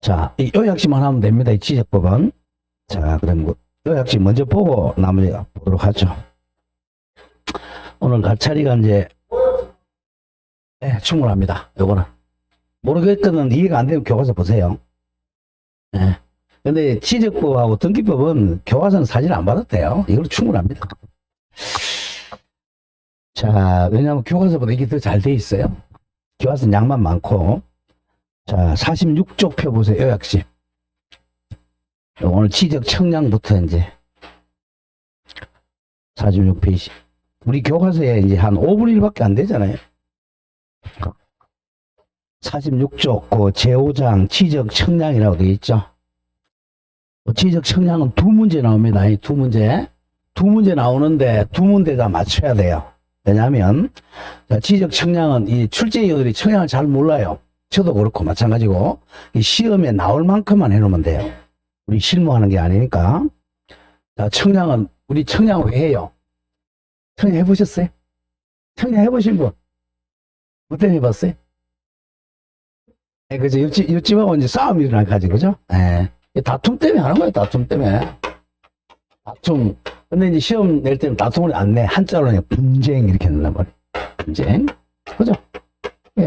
자, 이 요약식만 하면 됩니다. 이 지적법은. 자, 그럼 뭐 요약식 먼저 보고 나머지 보도록 하죠. 오늘 갈 차례가 이제 충분합니다. 요거는 모르겠거든 이해가 안 되면 교과서 보세요. 근데 지적법하고 등기법은 교과서는 사실 안 받았대요. 이걸로 충분합니다. 자, 왜냐하면 교과서보다 이게 더 잘 돼 있어요. 교과서는 양만 많고. 자, 46쪽 펴보세요. 요약식. 오늘 지적 청량부터 이제 46페이지. 우리 교과서에 이제 한 5분의 1밖에 안 되잖아요. 46쪽 그 제5장 지적 청량이라고 되어 있죠. 지적 청량은 두 문제 나옵니다. 이 두 문제. 두 문제 나오는데 두 문제 다 맞춰야 돼요. 왜냐하면 지적 청량은 이 출제위원들이 청량을 잘 몰라요. 저도 그렇고 마찬가지고 이 시험에 나올 만큼만 해놓으면 돼요. 우리 실무하는 게 아니니까. 자, 청량은 우리 청량 왜 해요? 청량 해보셨어요? 청량 해보신 분? 뭐 때문에 해봤어요? 그죠? 옆집하고 이제 싸움이 일어나가지고, 그죠? 다툼 때문에 하는 거예요, 다툼 때문에. 다툼. 근데 이제 시험 낼 때는 다툼을 안 내. 한자로 그냥 분쟁 이렇게 넣나 말이에요. 분쟁. 그죠?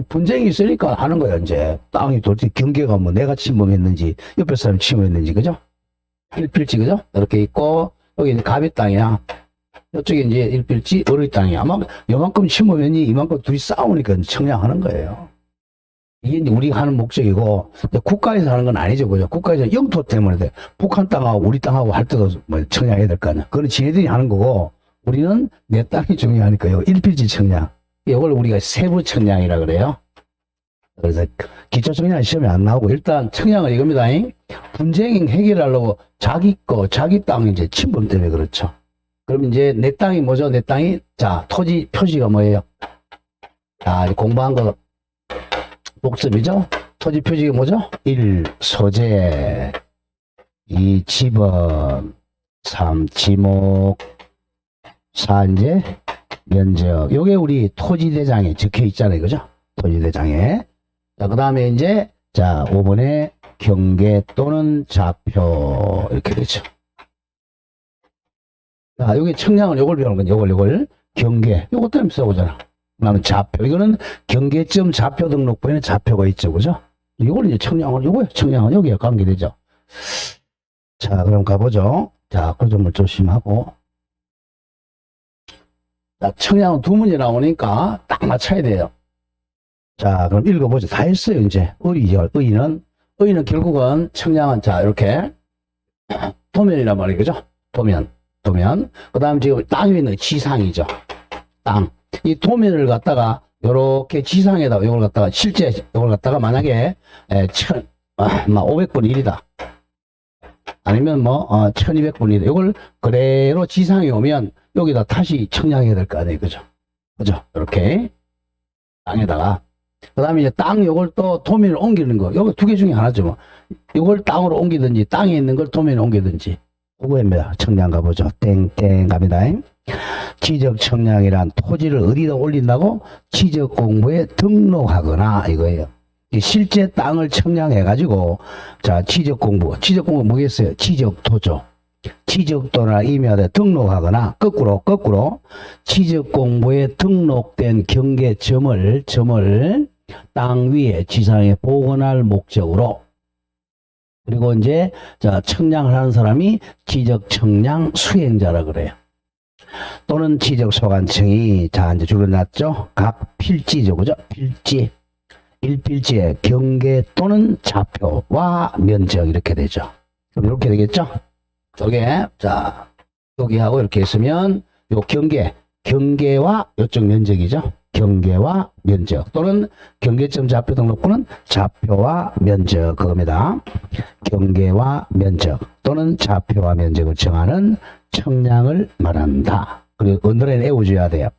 분쟁이 있으니까 하는 거야, 이제. 땅이 도대체 경계가 뭐 내가 침범했는지, 옆에 사람이 침범했는지, 그죠? 일필지, 그죠? 이렇게 있고, 여기 이제 갑의 땅이야. 이쪽에 이제 일필지, 어의 땅이야. 아마 요만큼 침범했니, 이만큼 둘이 싸우니까 청량하는 거예요. 이게 이제 우리가 하는 목적이고, 국가에서 하는 건 아니죠, 그죠? 국가에서 영토 때문에 북한 땅하고 우리 땅하고 할 때도 뭐 청량해야 될 거 아니야. 그건 지네들이 하는 거고, 우리는 내 땅이 중요하니까, 이거 일필지 청량. 이걸 우리가 세부 청량이라 그래요. 그래서 기초 청량 시험에 안 나오고, 일단 청량은 이겁니다. 분쟁 해결하려고 자기 땅 이제 침범 때문에 그렇죠. 그럼 이제 내 땅이 뭐죠? 내 땅이, 자, 토지 표시가 뭐예요? 자, 공부한 거, 복습이죠? 토지 표시가 뭐죠? 1. 소재 2. 지번 3. 지목 4. 이제 면적. 요게 우리 토지대장에 적혀 있잖아요. 그죠? 토지대장에. 자, 그 다음에 이제, 자, 5번에 경계 또는 좌표. 이렇게 되죠. 자, 요게 청량은 요걸 배우는 건데, 요걸. 경계. 요것 때문에 써보잖아. 그 다음에 좌표. 이거는 경계점 좌표 등록부에는 좌표가 있죠. 그죠? 이걸 이제 청량은, 요거요. 청량은 여기에 관계되죠. 자, 그럼 가보죠. 자, 그 점을 조심하고. 자, 청량은 두 문제 나오니까 딱 맞춰야 돼요. 자, 그럼 읽어보죠. 다 했어요, 이제. 의죠. 의는 결국은 청량은, 자, 이렇게. 도면이란 말이에요. 그죠? 도면. 그 다음 지금 땅 위에 있는 지상이죠. 땅. 이 도면을 갖다가, 요렇게 지상에다가, 요걸 갖다가, 실제, 요걸 갖다가 만약에, 500분의 1이다. 아니면 1200분의 1이다. 요걸 그대로 지상에 오면, 여기다 다시 청량해야 될 거 아니에요. 그죠? 이렇게. 땅에다가. 그 다음에 이제 땅 요걸 또 도면을 옮기는 거. 요거 두 개 중에 하나죠. 뭐. 요걸 땅으로 옮기든지, 땅에 있는 걸 도면에 옮기든지. 그거입니다. 청량 가보죠. 땡땡 갑니다. 지적 청량이란 토지를 어디다 올린다고? 지적 공부에 등록하거나 이거예요. 실제 땅을 청량해가지고, 자, 지적 공부 뭐겠어요? 지적토죠. 지적도나 임야에 등록하거나 거꾸로 지적 공부에 등록된 경계점을 땅 위에 지상에 복원할 목적으로. 그리고 이제 자, 청량을 하는 사람이 지적 청량 수행자라 그래요. 또는 지적 소관청이, 자, 이제 줄여놨죠. 각 필지죠. 그죠? 필지. 일필지의 경계 또는 좌표와 면적 이렇게 되죠. 그럼 이렇게 되겠죠? 저게, 자, 여기하고 이렇게 있으면 요 경계와 요쪽 면적이죠. 경계와 면적 또는 경계점 좌표 등록부는 좌표와 면적 그겁니다. 경계와 면적 또는 좌표와 면적을 정하는 청량을 말한다. 그리고 언어에는 외워줘야 돼요.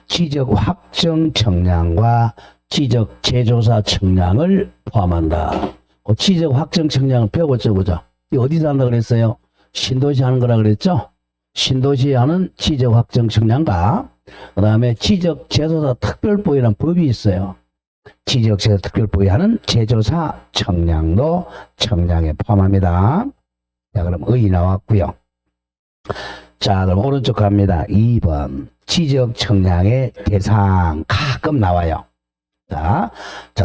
지적 확정 청량과 지적 재조사 청량을 포함한다. 지적 확정 청량을 배워보죠. 보죠. 이 어디서 한다 그랬어요? 신도시 하는 거라 그랬죠? 신도시 하는 지적 확정 청량과 그 다음에 지적 재조사 특별법이라는 법이 있어요. 지적제조 특별법이 하는 제조사 청량도 청량에 포함합니다. 자, 그럼 의 나왔고요. 자, 그럼 오른쪽 갑니다. 2번. 지적 청량의 대상 가끔 나와요. 자,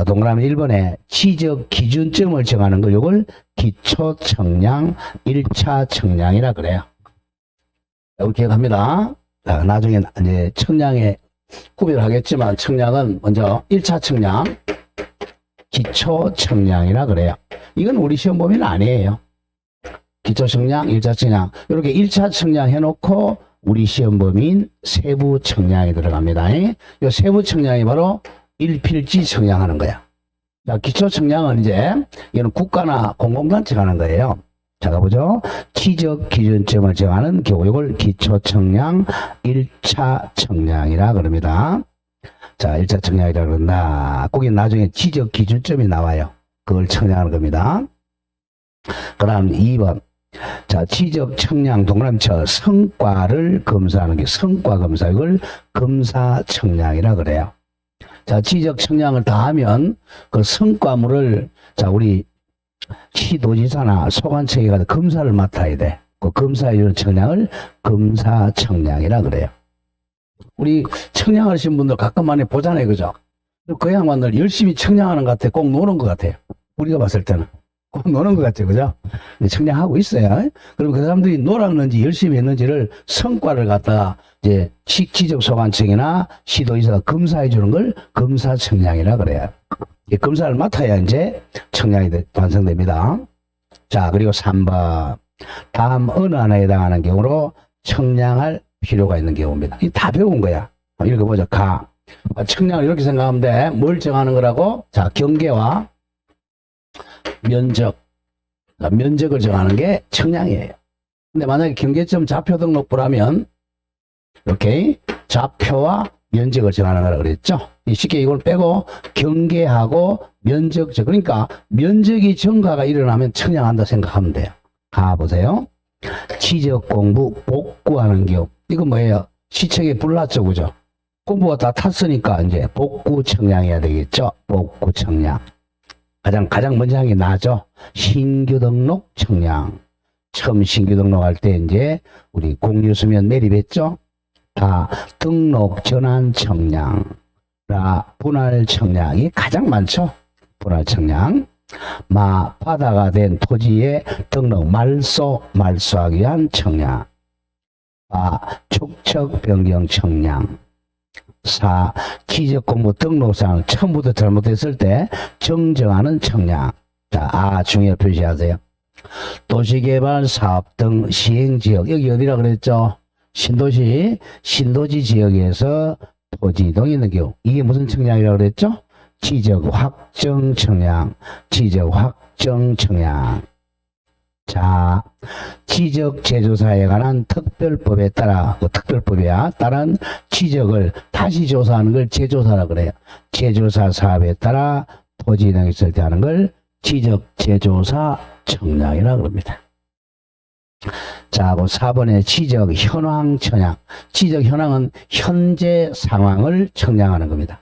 동그라미 1번에 지적 기준점을 정하는 거, 이걸 기초 청량, 1차 청량이라 그래요. 이렇게 기억합니다. 자, 나중에 이제 청량에 구별을 하겠지만, 청량은 먼저 1차 청량, 기초 청량이라 그래요. 이건 우리 시험 범위는 아니에요. 기초 청량, 1차 청량. 이렇게 1차 청량 해놓고 우리 시험 범위인 세부 청량이 들어갑니다. 이 세부 청량이 바로 일필지 청량하는 거야. 자, 기초 청량은 이제 이거는 국가나 공공단체가 하는 거예요. 자, 가보죠. 지적 기준점을 정하는 경우 이걸 기초 청량 1차 청량이라 그럽니다. 자, 1차 청량이라 그런다. 거기 나중에 지적 기준점이 나와요. 그걸 청량하는 겁니다. 그다음 2번. 자, 지적 청량 동그라미 쳐 성과를 검사하는 게 성과 검사, 이걸 검사 청량이라 그래요. 자, 지적 청량을 다 하면 그 성과물을, 자, 우리 시도지사나 소관청에 가서 검사를 맡아야 돼. 그 검사해 주는 청량을 검사 청량이라 그래요. 우리 청량하신 분들 가끔 많이 보잖아요, 그죠? 그 양반들 열심히 청량하는 것 같아. 꼭 노는 것 같아요. 우리가 봤을 때는. 꼭 노는 것 같죠, 그죠? 청량하고 있어요. 그럼 그 사람들이 놀았는지 열심히 했는지를 성과를 갖다가 이제 지적소관청이나 시도지사가 검사해 주는 걸 검사 청량이라 그래요. 검사를 맡아야 이제 청량이 완성됩니다. 자, 그리고 3번. 다음 어느 하나에 해당하는 경우로 청량할 필요가 있는 경우입니다. 이 다 배운 거야. 읽어보자. 청량을 이렇게 생각하면 돼. 뭘 정하는 거라고? 자, 경계와 면적. 면적을 정하는 게 청량이에요. 근데 만약에 경계점 좌표 등록부라면 이렇게 좌표와 면적을 정하는 거라 그랬죠. 쉽게 이걸 빼고 경계하고 면적, 그러니까 면적이 증가가 일어나면 청량한다 생각하면 돼요. 가보세요. 지적 공부 복구하는 경우. 이거 뭐예요? 시청에 불났죠, 그죠? 공부가 다 탔으니까 이제 복구 청량해야 되겠죠. 복구 청량. 가장 먼저 하는 게 나죠. 신규 등록 청량. 처음 신규 등록할 때 이제 우리 공유수면 매립했죠. 다 등록 전환 청량, 분할 청량이 가장 많죠. 분할 청량. 바다가 된 토지의 등록 말소하기 위한 청량. 축척 변경 청량. 지적 공부 등록사항을 처음부터 잘못했을 때 정정하는 청량. 자, 중요한 표시하세요. 도시개발 사업 등 시행지역, 여기 어디라 그랬죠? 신도시 지역에서 토지 이동이 있는 경우. 이게 무슨 청량이라고 그랬죠? 지적 확정 청량. 자, 지적 제조사에 관한 특별법에 따라, 특별법이야. 따른 지적을 다시 조사하는 걸 제조사라고 그래요. 제조사 사업에 따라 토지 이동이 있을 때 하는 걸 지적 제조사 청량이라고 합니다. 자, 4번에 지적 현황 청량. 지적 현황은 현재 상황을 청량하는 겁니다.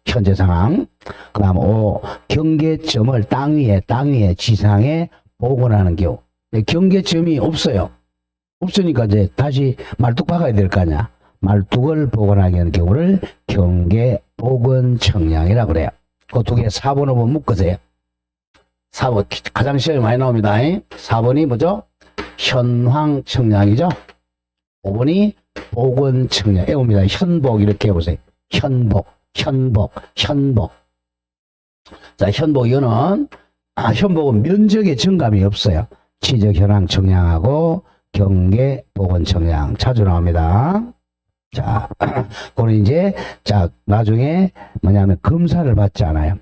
현재 상황. 그 다음 5. 경계점을 땅 위에 지상에 복원하는 경우. 경계점이 없어요. 없으니까 이제 다시 말뚝 박아야 될 거 아니야. 말뚝을 복원하게 하는 경우를 경계 복원 청량이라고 그래요. 그 두 개 4번, 5번 묶으세요. 4번 가장 시험이 많이 나옵니다. 4번이 뭐죠? 현황 청량이죠. 5번이 복원 청량. 애옵니다. 현복 이렇게 해보세요. 현복. 자, 현복 이거는 현복은 면적의 증감이 없어요. 지적 현황 청량하고 경계 복원 청량 자주 나옵니다. 자, 그거는 이제 나중에 뭐냐면 검사를 받지 않아요.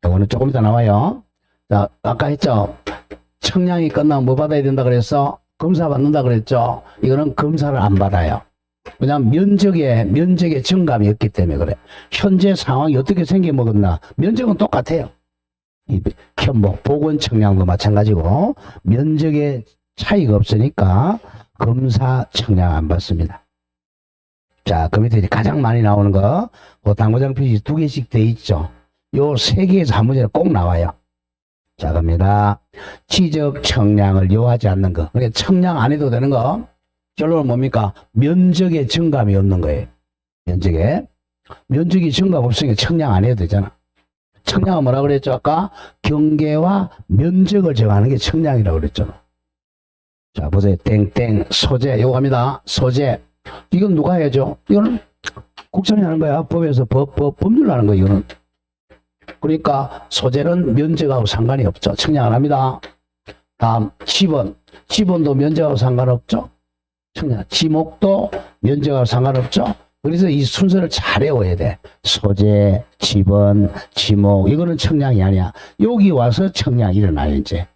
이거는 조금 이따 나와요. 자, 아까 했죠. 청량이 끝나면 뭐 받아야 된다 그랬어? 검사 받는다 그랬죠. 이거는 검사를 안 받아요. 왜냐하면 면적의 증감이 없기 때문에 그래. 현재 상황이 어떻게 생겨먹었나? 면적은 똑같아요. 현복, 복원 청량도 마찬가지고 면적의 차이가 없으니까 검사 청량 안 받습니다. 자, 그 밑에 이제 가장 많이 나오는 거, 당구장 표시 2개씩 돼 있죠. 요 세 개에서 한 문제는 꼭 나와요. 자, 갑니다. 지적 청량을 요하지 않는 거. 그러니까 청량 안 해도 되는 거. 결론은 뭡니까? 면적의 증감이 없는 거예요. 면적이 증감 없으니까 청량 안 해도 되잖아. 청량은 뭐라 그랬죠? 아까 경계와 면적을 정하는 게 청량이라고 그랬잖아. 자, 보세요. 땡땡 소재. 요거 갑니다. 소재. 이건 누가 해야죠? 이거는 국장이 하는 거야. 법에서 법률로 하는 거야, 이거는. 그러니까 소재는 면적하고 상관이 없죠. 청량 안 합니다. 다음 지번. 지번도 면적하고 상관없죠. 청량. 지목도 면적하고 상관없죠. 그래서 이 순서를 잘 외워야 돼. 소재, 지번, 지목. 이거는 청량이 아니야. 여기 와서 청량이 일어나요, 이제.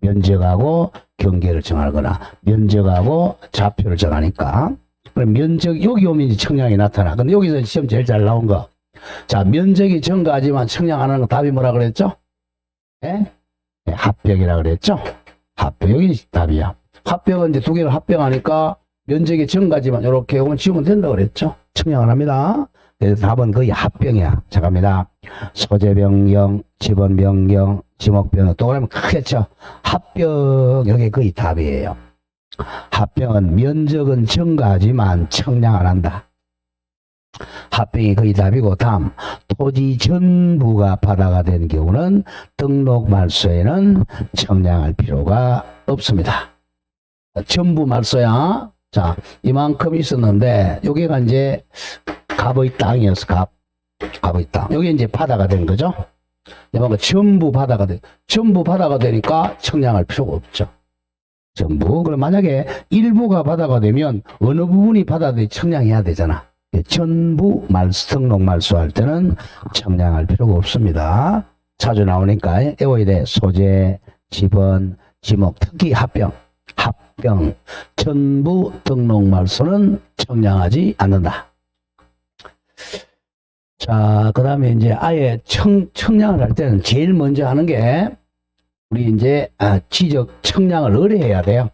면적하고 경계를 정하거나 면적하고 좌표를 정하니까. 그럼 면적, 여기 오면 이제 청량이 나타나. 근데 여기서 시험 제일 잘 나온 거. 자, 면적이 증가하지만 청량 안 하는 거 답이 뭐라 그랬죠? 예? 네, 합병이라 그랬죠? 합병. 여기 답이야. 합병은 이제 두 개를 합병하니까 면적이 증가하지만 이렇게 오면 지우면 된다 그랬죠? 청량 안 합니다. 그래서 답은 거의 합병이야. 자, 갑니다. 소재 변경, 지번 변경, 지목 변경. 또 그러면 크겠죠? 합병, 여기 거의 답이에요. 합병은 면적은 증가하지만 청량 안 한다. 합병이 거의 답이고, 다음 토지 전부가 바다가 된 경우는 등록 말소에는 청량할 필요가 없습니다. 전부 말소야. 자, 이만큼 있었는데 여기가 이제 갑의 땅이었어. 갑의 땅. 여기 이제 바다가 된 거죠. 전부 바다가 되니까 청량할 필요가 없죠. 전부. 그럼 만약에 일부가 바다가 되면 어느 부분이 바다가 되면 청량해야 되잖아. 전부 등록 말소할 때는 청량할 필요가 없습니다. 자주 나오니까 외워야 돼. 소재, 지번, 지목, 특히 합병, 전부 등록 말소는 청량하지 않는다. 자, 그 다음에 이제 아예 청량을 할 때는 제일 먼저 하는 게 우리 이제 지적 청량을 의뢰해야 돼요.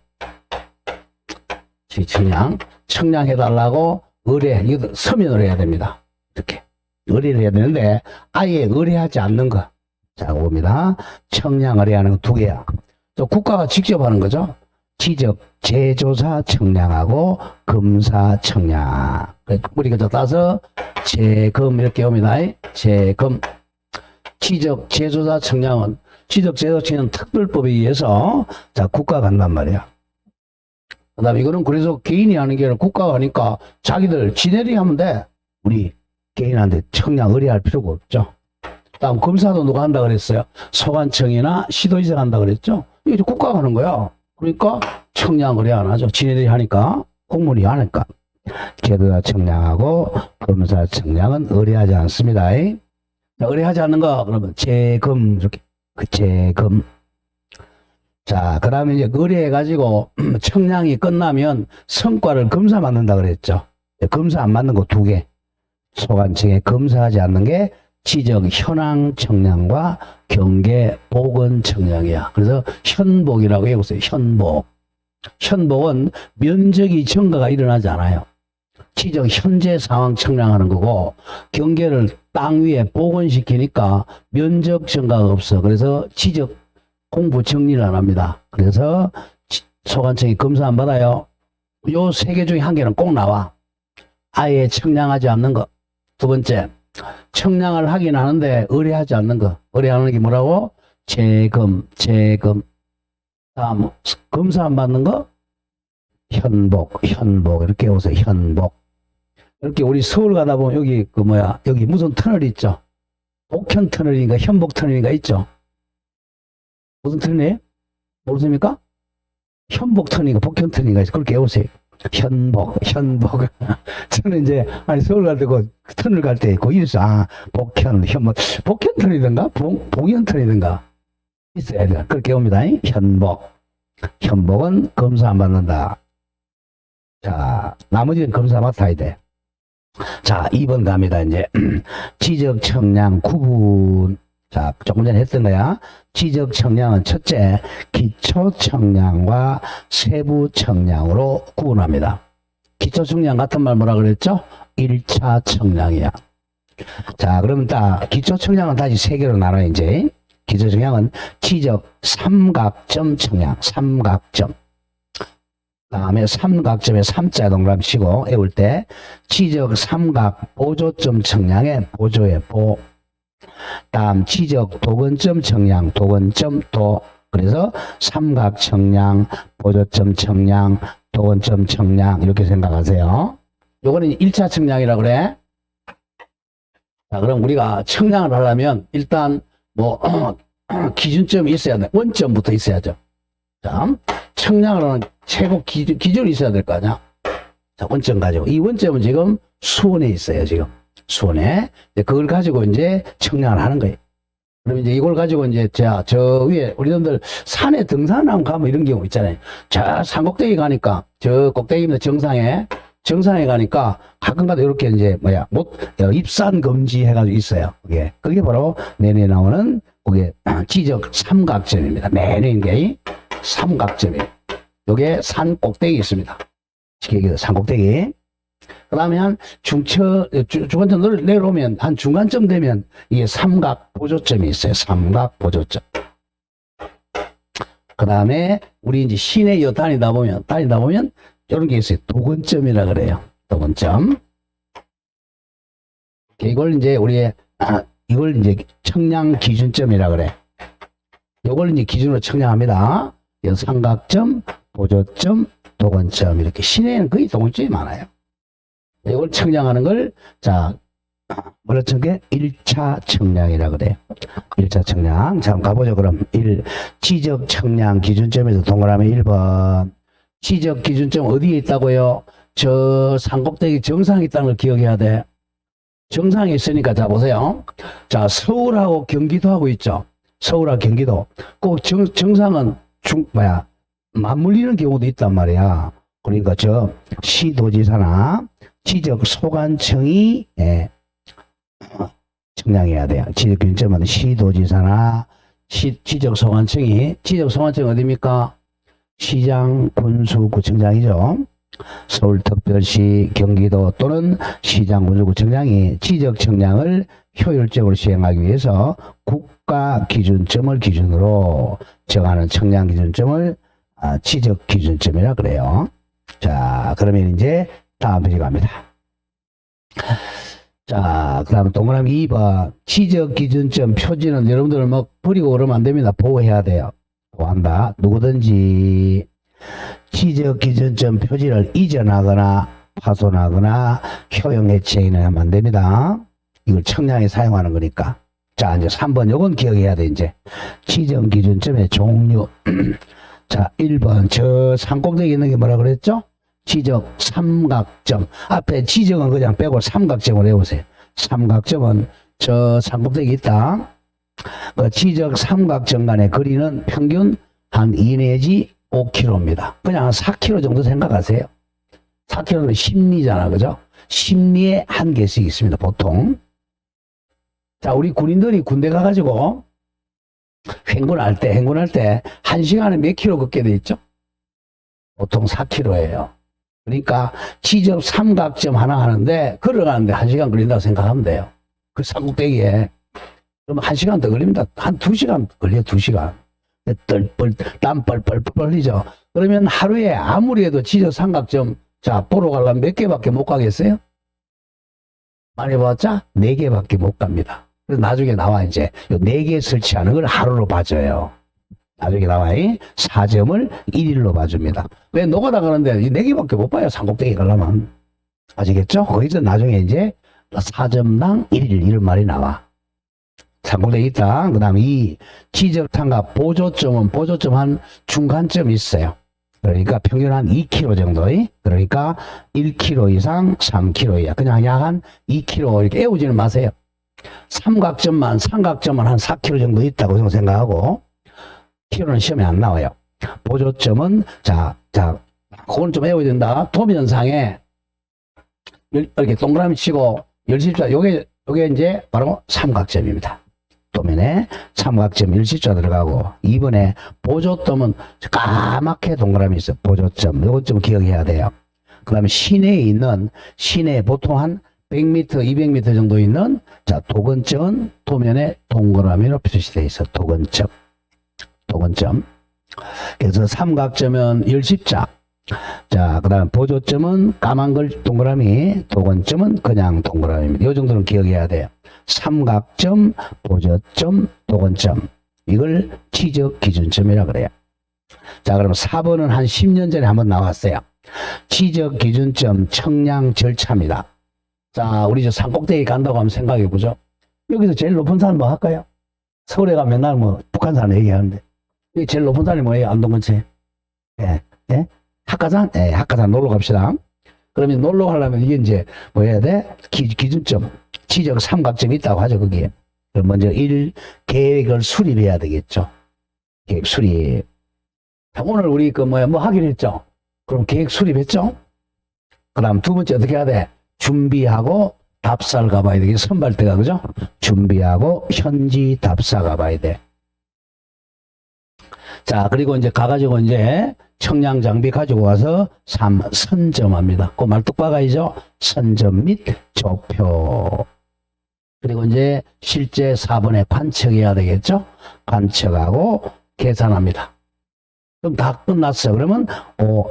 청량해달라고 의뢰, 이거 서면으로 해야 됩니다. 이렇게 의뢰를 해야 되는데 아예 의뢰하지 않는 거. 자, 봅니다. 청량 의뢰하는 거 두 개야. 또 국가가 직접 하는 거죠. 지적 제조사 청량하고 검사 청량. 우리가 저 따서 재검 이렇게 옵니다. 재검. 지적 제조사 청량은 지적 제조사 청량 특별법에 의해서 자, 국가가 한단 말이야. 그 다음에 이거는 그래서 개인이 하는 게 아니라 국가가 하니까 자기들 지네들이 하면 돼. 우리 개인한테 청량 의뢰할 필요가 없죠. 다음 검사도 누가 한다 그랬어요? 소관청이나 시도지사가 한다 그랬죠. 이게 국가가 하는 거야. 그러니까 청량 의뢰 안 하죠. 지네들이 하니까. 공무원이 하니까. 제도사 청량하고 검사 청량은 의뢰하지 않습니다. 자, 의뢰하지 않는 거 그러면 재검 이렇게 재검. 자, 그 다음에 이제 의뢰해가지고 청량이 끝나면 성과를 검사 받는다 그랬죠. 검사 안 받는 거 두 개. 소관청에 검사하지 않는 게 지적 현황 청량과 경계 보건 청량이야. 그래서 현복이라고 해보세요. 현복. 현복은 면적이 증가가 일어나지 않아요. 지적 현재 상황 청량하는 거고, 경계를 땅 위에 복원시키니까 면적 증가가 없어. 그래서 지적 공부 정리를 안 합니다. 그래서 소관청이 검사 안 받아요. 요 세 개 중에 한 개는 꼭 나와. 아예 청량하지 않는 거. 두 번째, 청량을 하긴 하는데 의뢰하지 않는 거. 의뢰하는 게 뭐라고? 재검. 다음 검사 안 받는 거? 현복. 이렇게 오세요. 현복. 이렇게 우리 서울 가다 보면 여기 여기 무슨 터널 있죠? 복현 터널인가 현복 터널인가 있죠? 무슨 터널이에요? 모르십니까? 현복 터널인가 복현 터널인가 있죠? 그렇게 오세요. 현복. 저는 이제 서울 갈 때 그 터널 갈 때 그 이랬어. 복현 터널이든가 봉현 터널이든가 있어야 돼. 그렇게 옵니다. 현복은 검사 안 받는다. 자, 나머지는 검사 맡아야 돼. 자, 2번 갑니다. 이제 지적 청량 구분. 자, 조금 전에 했던 거야. 지적 청량은 첫째, 기초 청량과 세부 청량으로 구분합니다. 기초 청량 같은 말 뭐라 그랬죠? 1차 청량이야. 자, 그러면 딱 기초 청량은 다시 세 개로 나눠 이제. 기초 청량은 지적 삼각점 청량, 삼각점. 다음에 삼각점에 삼자 동그라미 치고 외울 때 지적 삼각 보조점 청량의 보조의 보. 다음 지적 도근점 청량, 도근점 도. 그래서 삼각 청량, 보조점 청량, 도근점 청량 이렇게 생각하세요. 요거는 1차 청량이라고 그래. 자, 그럼 우리가 청량을 하려면 일단 뭐 기준점이 있어야 돼. 원점부터 있어야죠. 자, 청량을 하는 최고 기준이 있어야 될 거 아니야. 자, 원점 가지고 이 원점은 지금 수원에 있어요. 지금 수원에 그걸 가지고 이제 청량을 하는 거예요. 그럼 이제 이걸 가지고 이제 저 위에 우리들 산에 등산하면 가면 이런 경우 있잖아요. 저 산꼭대기 가니까 저 꼭대기입니다. 정상에 가니까 가끔가다 이렇게 이제 입산 금지 해가지고 있어요. 그게 바로 내년에 나오는 그게 지적 삼각점입니다. 내년인 게 삼각점이에요. 요게 산 꼭대기 있습니다. 산 꼭대기. 그 다음에 한 중간점 내려오면 한 중간점 되면 이게 삼각 보조점이 있어요. 삼각 보조점. 그 다음에 우리 이제 시내 다니다 보면 이런 게 있어요. 도근점이라 그래요. 도근점. 이걸 이제 이걸 이제 청량 기준점이라 그래. 이걸 이제 기준으로 청량합니다. 삼각점, 보조점, 도근점 이렇게 시내에는 거의 도근점이 많아요. 이걸 청량하는 걸 뭐라 게 1차 청량이라 그래요. 1차 청량. 자, 한번 가보죠. 그럼 지적 청량 기준점에서 동그라미 1번. 지적 기준점 어디에 있다고요? 저 산꼭대기 정상에 있다는 걸 기억해야 돼. 정상에 있으니까 자 보세요. 자, 서울하고 경기도하고 있죠. 서울하고 경기도. 꼭 정상은 맞물리는 경우도 있단 말이야. 그러니까 저 시도지사나 지적 소관청이 청량해야 돼요. 지적 기준점은 시도지사나 지적 소관청이 어디입니까? 시장, 군수, 구청장이죠. 서울특별시, 경기도 또는 시장, 군수, 구청장이 지적 청량을 효율적으로 시행하기 위해서 국가 기준점을 기준으로 정하는 청량 기준점을 지적 기준점이라 그래요. 자, 그러면 이제 다음 페이지 갑니다. 자, 그 다음 동그라미 2번. 지적 기준점 표지는 여러분들 버리고 그러면 안 됩니다. 보호해야 돼요. 보호한다. 누구든지 지적 기준점 표지를 이전하거나 파손하거나 효용 해체는 하면 안 됩니다. 이걸 청량에 사용하는 거니까. 자, 이제 3번 요건 기억해야 돼. 이제 지적 기준점의 종류. 자, 1번 저 산꼭대기 있는 게 뭐라 그랬죠? 지적 삼각점. 앞에 지적은 그냥 빼고 삼각점을 외우세요. 삼각점은 저 산꼭대기 있다. 그 지적 삼각점 간의 거리는 평균 한 2 내지 5km입니다. 그냥 한 4km 정도 생각하세요. 4km는 심리잖아, 그죠? 심리에 한 개씩 있습니다, 보통. 자, 우리 군인들이 군대 가가지고 행군할 때 1시간에 몇 킬로 걷게 돼 있죠? 보통 4km예요. 그러니까 지적 삼각점 하나 하는데 걸어가는데 1시간 걸린다고 생각하면 돼요. 그 산꼭대기에. 그럼 1시간 더 걸립니다. 한 2시간 걸려요. 2시간. 땀 뻘뻘 흘리죠. 그러면 하루에 아무리 해도 지적 삼각점 보러 가려면 몇 개밖에 못 가겠어요? 많이 봤자 4개밖에 못 갑니다. 그래서 나중에 나와 이제 4개 설치하는 걸 하루로 봐줘요. 나중에 나와 4점을 1일로 봐줍니다. 왜 노가다 가는데 4개밖에 못 봐요. 산꼭대기 가려면. 아시겠죠? 거기서 나중에 이제 4점당 1일 이런 말이 나와. 산꼭대기 있다. 그 다음에 이 지적 삼각 보조점 한 중간점이 있어요. 그러니까 평균 한 2km 정도. 그러니까 1km 이상 3km 이하. 그냥 약 한 2km 이렇게 애우지는 마세요. 삼각점만 한 4km 정도 있다고 생각하고 키로는 시험에 안 나와요. 보조점은 그건 좀 외워야 된다. 도면상에 이렇게 동그라미 치고 열십자 요게 이제 바로 삼각점입니다. 도면에 삼각점 일십자 들어가고 2번에 보조점은 까맣게 동그라미 있어요. 보조점 요것 좀 기억해야 돼요. 그 다음에 시내에 보통 한 100m, 200m 정도 있는 자 도근점은 도면에 동그라미로 표시되어 있어. 도근점. 그래서 삼각점은 열십자. 자, 그 다음 보조점은 까만 글 동그라미, 도근점은 그냥 동그라미입니다. 이 정도는 기억해야 돼요. 삼각점, 보조점, 도근점. 이걸 지적 기준점이라 그래요. 자, 그럼 4번은 한 10년 전에 한번 나왔어요. 지적 기준점 청량 절차입니다. 자, 우리 저 산꼭대기 간다고 하면 생각해 보죠. 여기서 제일 높은 산 뭐 할까요? 서울에 가면 맨날 뭐 북한산 얘기하는데. 여기 제일 높은 산이 뭐예요? 안동 근처에. 예, 예? 학가산? 예, 학가산 놀러 갑시다. 그러면 놀러 가려면 이게 이제 뭐 해야 돼? 기준점, 지적 삼각점이 있다고 하죠, 거기에. 그럼 먼저 계획을 수립해야 되겠죠. 계획 수립. 오늘 우리 뭐 하기로 했죠? 그럼 계획 수립했죠? 그 다음 두 번째 어떻게 해야 돼? 준비하고 답사를 가봐야 돼. 선발대가, 그죠? 준비하고 현지 답사 가봐야 돼. 자, 그리고 이제 가가지고 이제 청량 장비 가지고 와서 선점합니다. 그 말뚝 박아야죠. 선점 및 조표. 그리고 이제 실제 4번에 관측해야 되겠죠. 관측하고 계산합니다. 그럼 다 끝났어. 그러면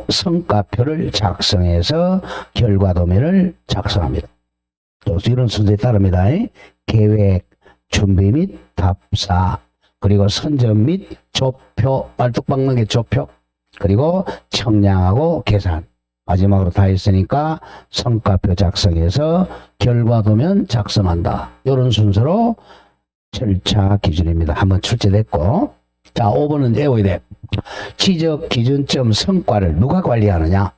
성과표를 작성해서 결과도면을 작성합니다. 또 이런 순서에 따릅니다. 계획, 준비 및 답사, 그리고 선점 및 조표, 말뚝 박는 게 조표, 그리고 청량하고 계산. 마지막으로 다 했으니까 성과표 작성해서 결과도면 작성한다. 이런 순서로 절차 기준입니다. 한번 출제됐고. 자, 5번은 외워야 돼. 지적 기준점 성과를 누가 관리하느냐?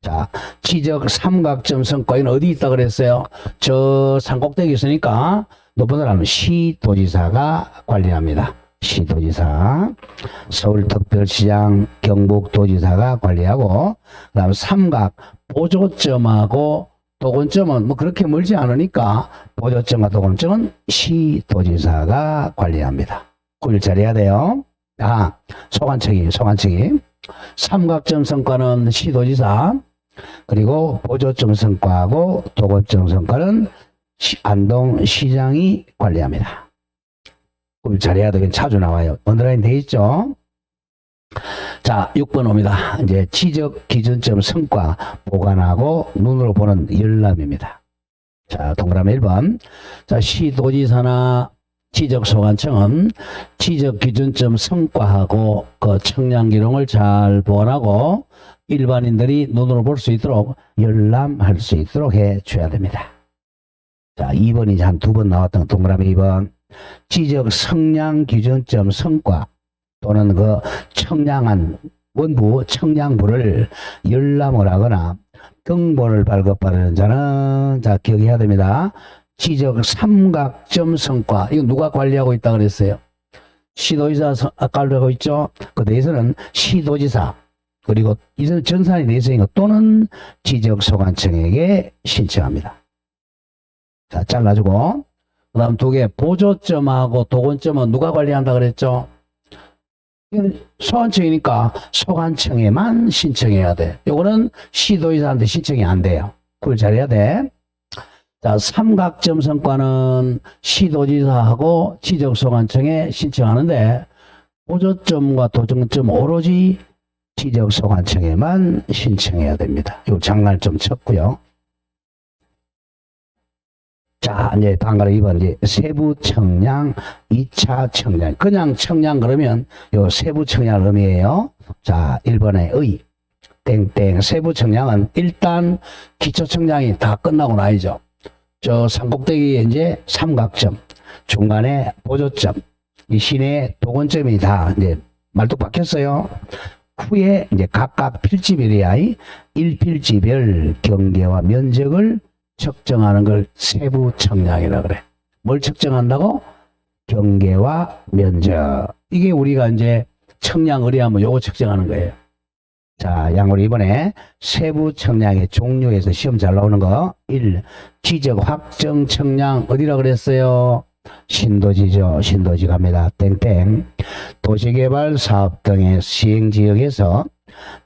자, 지적 삼각점 성과, 이건 어디 있다 그랬어요? 저 산꼭대기 있으니까 높은 사람은 시도지사가 관리합니다. 시도지사, 서울특별시장, 경북도지사가 관리하고, 그 다음 삼각 보조점하고 도근점은 뭐 그렇게 멀지 않으니까 보조점과 도근점은 시도지사가 관리합니다. 구일 잘해야 돼요. 아, 소관청이. 삼각점 성과는 시도지사, 그리고 보조점 성과하고 도급점 성과는 안동시장이 관리합니다. 구일 잘해야 되긴 자주 나와요. 언더라인 돼 있죠? 자, 6번 옵니다. 이제 지적 기준점 성과 보관하고 눈으로 보는 열람입니다. 자, 동그라미 1번. 자, 시도지사나 지적소관청은 지적 기준점 성과하고 그 청량 기록을 잘 보관하고 일반인들이 눈으로 볼 수 있도록 열람할 수 있도록 해줘야 됩니다. 자, 2번이 한 두 번 나왔던 동그라미 2번. 지적 성량 기준점 성과 또는 그 청량한 원부 청량부를 열람을 하거나 등본을 발급받는 자는 자, 기억해야 됩니다. 지적 삼각점 성과, 이거 누가 관리하고 있다 그랬어요? 시도지사 관리하고 있죠. 그 내에서는 시도지사, 그리고 이전 전산이 내에서인 것 또는 지적소관청에게 신청합니다. 자, 잘라주고. 그 다음 두 개, 보조점하고 도근점은 누가 관리한다 그랬죠? 이건 소관청이니까 소관청에만 신청해야 돼. 요거는 시도지사한테 신청이 안 돼요. 그걸 잘해야 돼. 자, 삼각점 성과는 시도지사하고 지적소관청에 신청하는데 보조점과 도정점 오로지 지적소관청에만 신청해야 됩니다. 요 장난을 좀 쳤고요. 자, 이제 방가로 2번 이제 세부 청량, 2차 청량. 그냥 청량 그러면 요 세부 청량 의미예요. 자, 1번에 의 땡땡 세부 청량은 일단 기초 청량이 다 끝나고 나이죠. 저 산꼭대기에 이제 삼각점, 중간에 보조점, 이 시내 도근점이 다 이제 말뚝 박혔어요. 후에 이제 각각 필지별이야. 1필지별 경계와 면적을 측정하는 걸 세부 청량이라 그래. 뭘 측정한다고? 경계와 면적. 이게 우리가 이제 청량 의뢰하면 요거 측정하는 거예요. 자, 양으로 이번에 세부 청량의 종류에서 시험 잘 나오는 거 1. 지적 확정 청량 어디라 그랬어요? 신도지죠. 신도지 갑니다. 땡땡. 도시개발 사업 등의 시행지역에서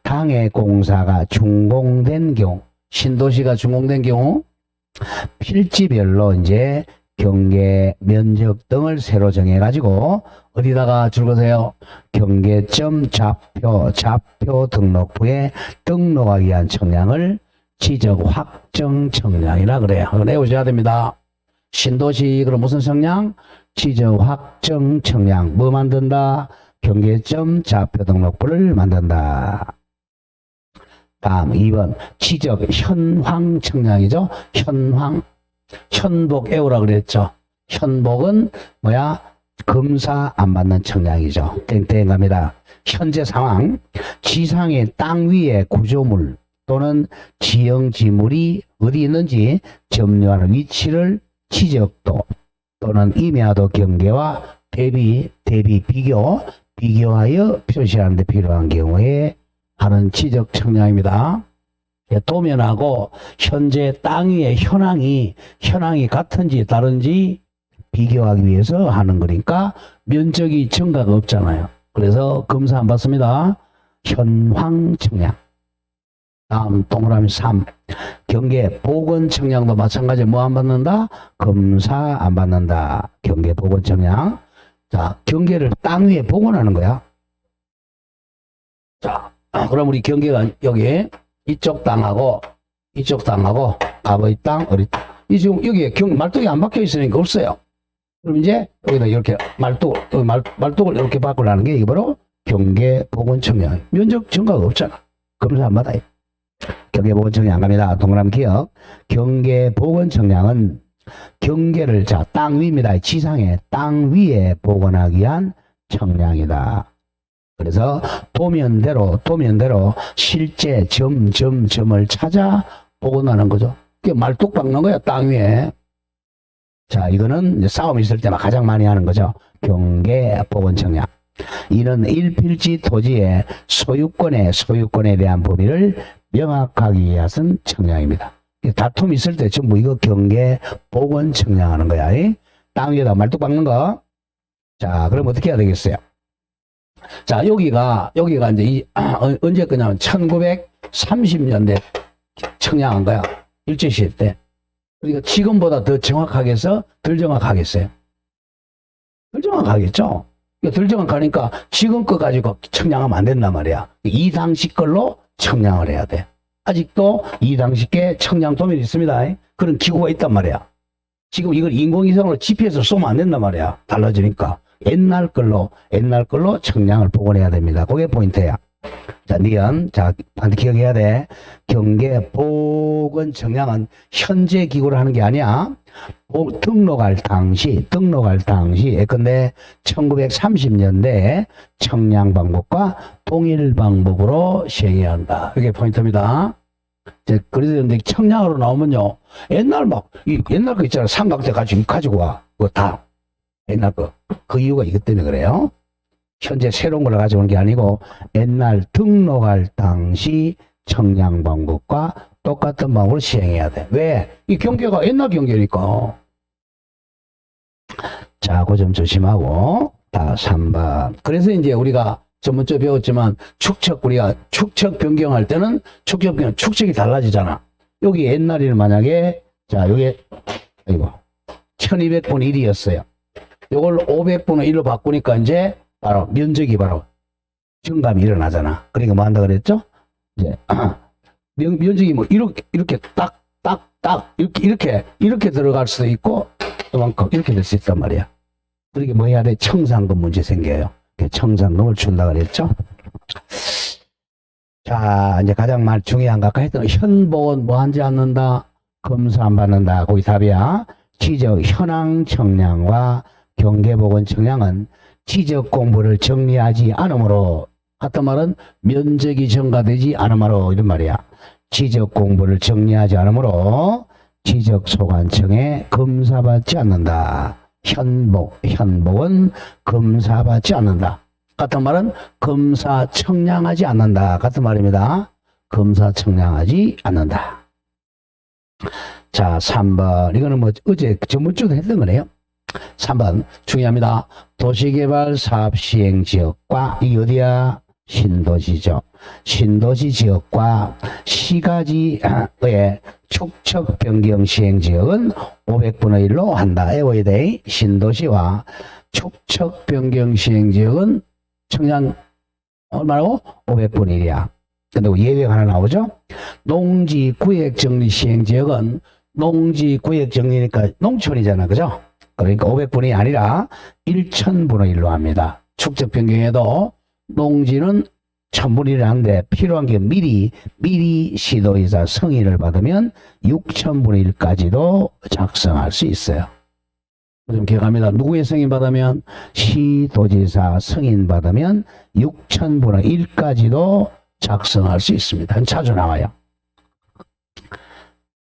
당해 공사가 준공된 경우, 신도시가 준공된 경우 필지별로 이제 경계 면적 등을 새로 정해가지고 어디다가 줄거세요? 경계점 좌표 등록부에 등록하기 위한 청량을 지적 확정 청량이라 그래요. 내우셔야 됩니다. 신도시 그럼 무슨 청량? 지적 확정 청량. 뭐 만든다? 경계점 좌표 등록부를 만든다. 다음 2번 지적 현황 청량이죠. 현황. 현복 애우라 그랬죠. 현복은 뭐야? 검사 안 받는 청량이죠. 땡땡 갑니다. 현재 상황. 지상의 땅 위에 구조물 또는 지형지물이 어디 있는지 점유하는 위치를 지적도 또는 임야도 경계와 비교하여 표시하는 데 필요한 경우에 하는 지적 청량입니다. 도면하고 현재 땅 위의 현황이 같은지 다른지 비교하기 위해서 하는 거니까 면적이 증가가 없잖아요. 그래서 검사 안 받습니다. 현황 청량. 다음 동그라미 3. 경계 보건 청량도 마찬가지로 뭐 안 받는다? 검사 안 받는다. 경계 보건 청량. 자, 경계를 땅 위에 복원하는 거야. 자, 그럼 우리 경계가 여기 이쪽 땅하고 아버지 땅, 어리 땅. 이 지금 여기에 말뚝이 안 박혀 있으니까 없어요. 그럼 이제 여기다 이렇게 말뚝을 이렇게 바꾸라는 게 이게 바로 경계 보건 청량. 면적 증가가 없잖아. 검사 안 받아요. 경계 보건 청량 갑니다. 동그라미 기억. 경계 보건 청량은 경계를 땅 위입니다. 지상에 땅 위에 복원하기 위한 청량이다. 그래서 도면대로 실제 점을 찾아 복원하는 거죠. 그게 말뚝 박는 거야, 땅 위에. 자, 이거는 이제 싸움 있을 때만 가장 많이 하는 거죠. 경계 복원 청량. 이는 일필지 토지의 소유권에 대한 범위를 명확하게 위해서는 청량입니다. 다툼 있을 때 전부 이거 경계 복원 청량하는 거야. 땅 위에다 말뚝 박는 거. 자, 그럼 어떻게 해야 되겠어요? 자, 여기가 이제 언제 거냐면 1930년대 청량한 거야. 일제시대 때. 그러니까 지금보다 더 정확하게 해서 덜 정확하겠어요? 덜 정확하겠죠? 덜 정확하니까 지금 거 가지고 청량하면 안 된단 말이야. 이 당시 걸로 청량을 해야 돼. 아직도 이 당시께 청량 도면이 있습니다. 그런 기구가 있단 말이야. 지금 이걸 인공위성으로 GPS로 쏘면 안 된단 말이야. 달라지니까. 옛날 걸로 청량을 복원해야 됩니다. 그게 포인트야. 자, 니은. 자, 반드시 기억해야 돼. 경계 복원 청량은 현재 기구를 하는 게 아니야. 등록할 당시 예컨대 1930년대 청량 방법과 동일 방법으로 시행해야 한다. 이게 포인트입니다. 그래서 이제 청량으로 나오면요. 옛날 거 있잖아. 삼각대 가지고 와. 그거 다. 옛날 거. 그 이유가 이것 때문에 그래요. 현재 새로운 걸 가져오는 게 아니고 옛날 등록할 당시 청량 방법과 똑같은 방법으로 시행해야 돼. 왜? 이 경계가 옛날 경계니까. 자, 그 점 조심하고. 다 3번. 그래서 이제 우리가 저번주에 배웠지만 우리가 축척 변경할 때는 축척이 달라지잖아. 여기 옛날에는 만약에, 자, 요게, 이거, 1200분의 1이었어요. 요걸 500분의 1로 바꾸니까 이제 바로 면적이 바로 증감이 일어나잖아. 그러니까 뭐 한다 그랬죠? 이제, 면적이 뭐 이렇게 딱 이렇게 들어갈 수도 있고 이만큼 이렇게 될 수 있단 말이야. 그러니까 뭐 해야 돼? 청산금 문제 생겨요. 청산금을 준다 그랬죠? 자, 이제 가장 중요한 거 아까 했던 현복은 뭐 하지 않는다? 검사 안 받는다. 거기 답이야. 지적 현황 청량과 경계복원 청량은 지적 공부를 정리하지 않으므로, 같은 말은 면적이 증가되지 않으므로 이런 말이야. 지적 공부를 정리하지 않으므로 지적 소관청에 검사받지 않는다. 현복은 검사받지 않는다. 같은 말은 검사 청량하지 않는다. 같은 말입니다. 검사 청량하지 않는다. 자, 3번. 이거는 뭐 어제 전번주도 했던 거네요. 3번 중요합니다. 도시개발 사업 시행 지역과 이게 어디야? 신도시죠. 신도시 지역과 시가지의 축척 변경 시행 지역은 500분의 1로 한다. 외워야 돼. 신도시와 축척 변경 시행 지역은 청량 얼마라고? 500분의 1이야. 근데 예외가 하나 나오죠. 농지 구획 정리 시행 지역은 농지 구획 정리니까 농촌이잖아. 그죠? 그러니까 500분이 아니라 1000분의 1로 합니다. 축적 변경에도 농지는 1000분의 1을 하는데 필요한 게 미리 시도의사 승인을 받으면 6000분의 1까지도 작성할 수 있어요. 좀 기억합니다. 누구의 승인 받으면? 시도지사 승인 받으면 6000분의 1까지도 작성할 수 있습니다. 자주 나와요.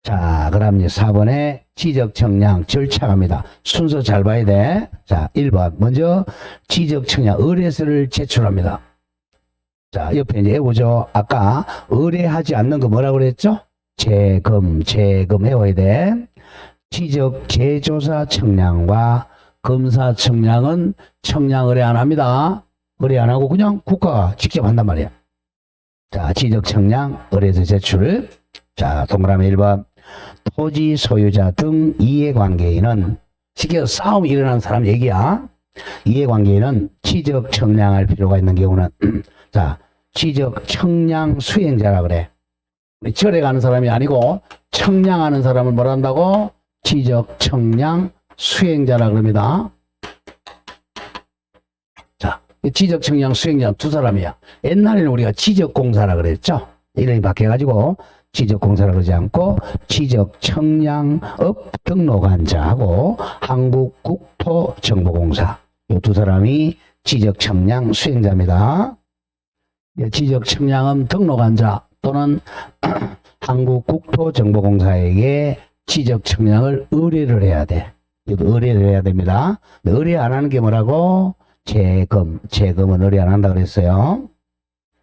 자, 그 다음 이제 4번에 지적 청량 절차갑니다. 순서 잘 봐야 돼. 자, 1번. 먼저 지적 청량 의뢰서를 제출합니다. 자, 옆에 이제 해보죠. 아까 의뢰하지 않는 거 뭐라고 그랬죠? 재검 해와야 돼. 지적 재조사 청량과 검사 청량은 청량 의뢰 안 합니다. 의뢰 안 하고 그냥 국가가 직접 한단 말이야. 자, 지적 청량 의뢰서 제출. 자, 동그라미 1번. 토지 소유자 등 이해관계인은 쉽게 싸움이 일어나는 사람 얘기야. 이해관계인은 지적 청량할 필요가 있는 경우는 자, 지적 청량 수행자라 그래. 우리 절에 가는 사람이 아니고 청량하는 사람을 뭐라 한다고? 지적 청량 수행자라 그럽니다. 자, 지적 청량 수행자 두 사람이야. 옛날에는 우리가 지적공사라 그랬죠. 이름이 바뀌어가지고 지적공사라 그러지 않고 지적청량업 등록한자하고 한국국토정보공사 이 두 사람이 지적청량 수행자입니다. 지적청량업 등록한자 또는 한국국토정보공사에게 지적청량을 의뢰를 해야 돼. 의뢰를 해야 됩니다. 의뢰 안 하는 게 뭐라고? 재검은 의뢰 안 한다 그랬어요.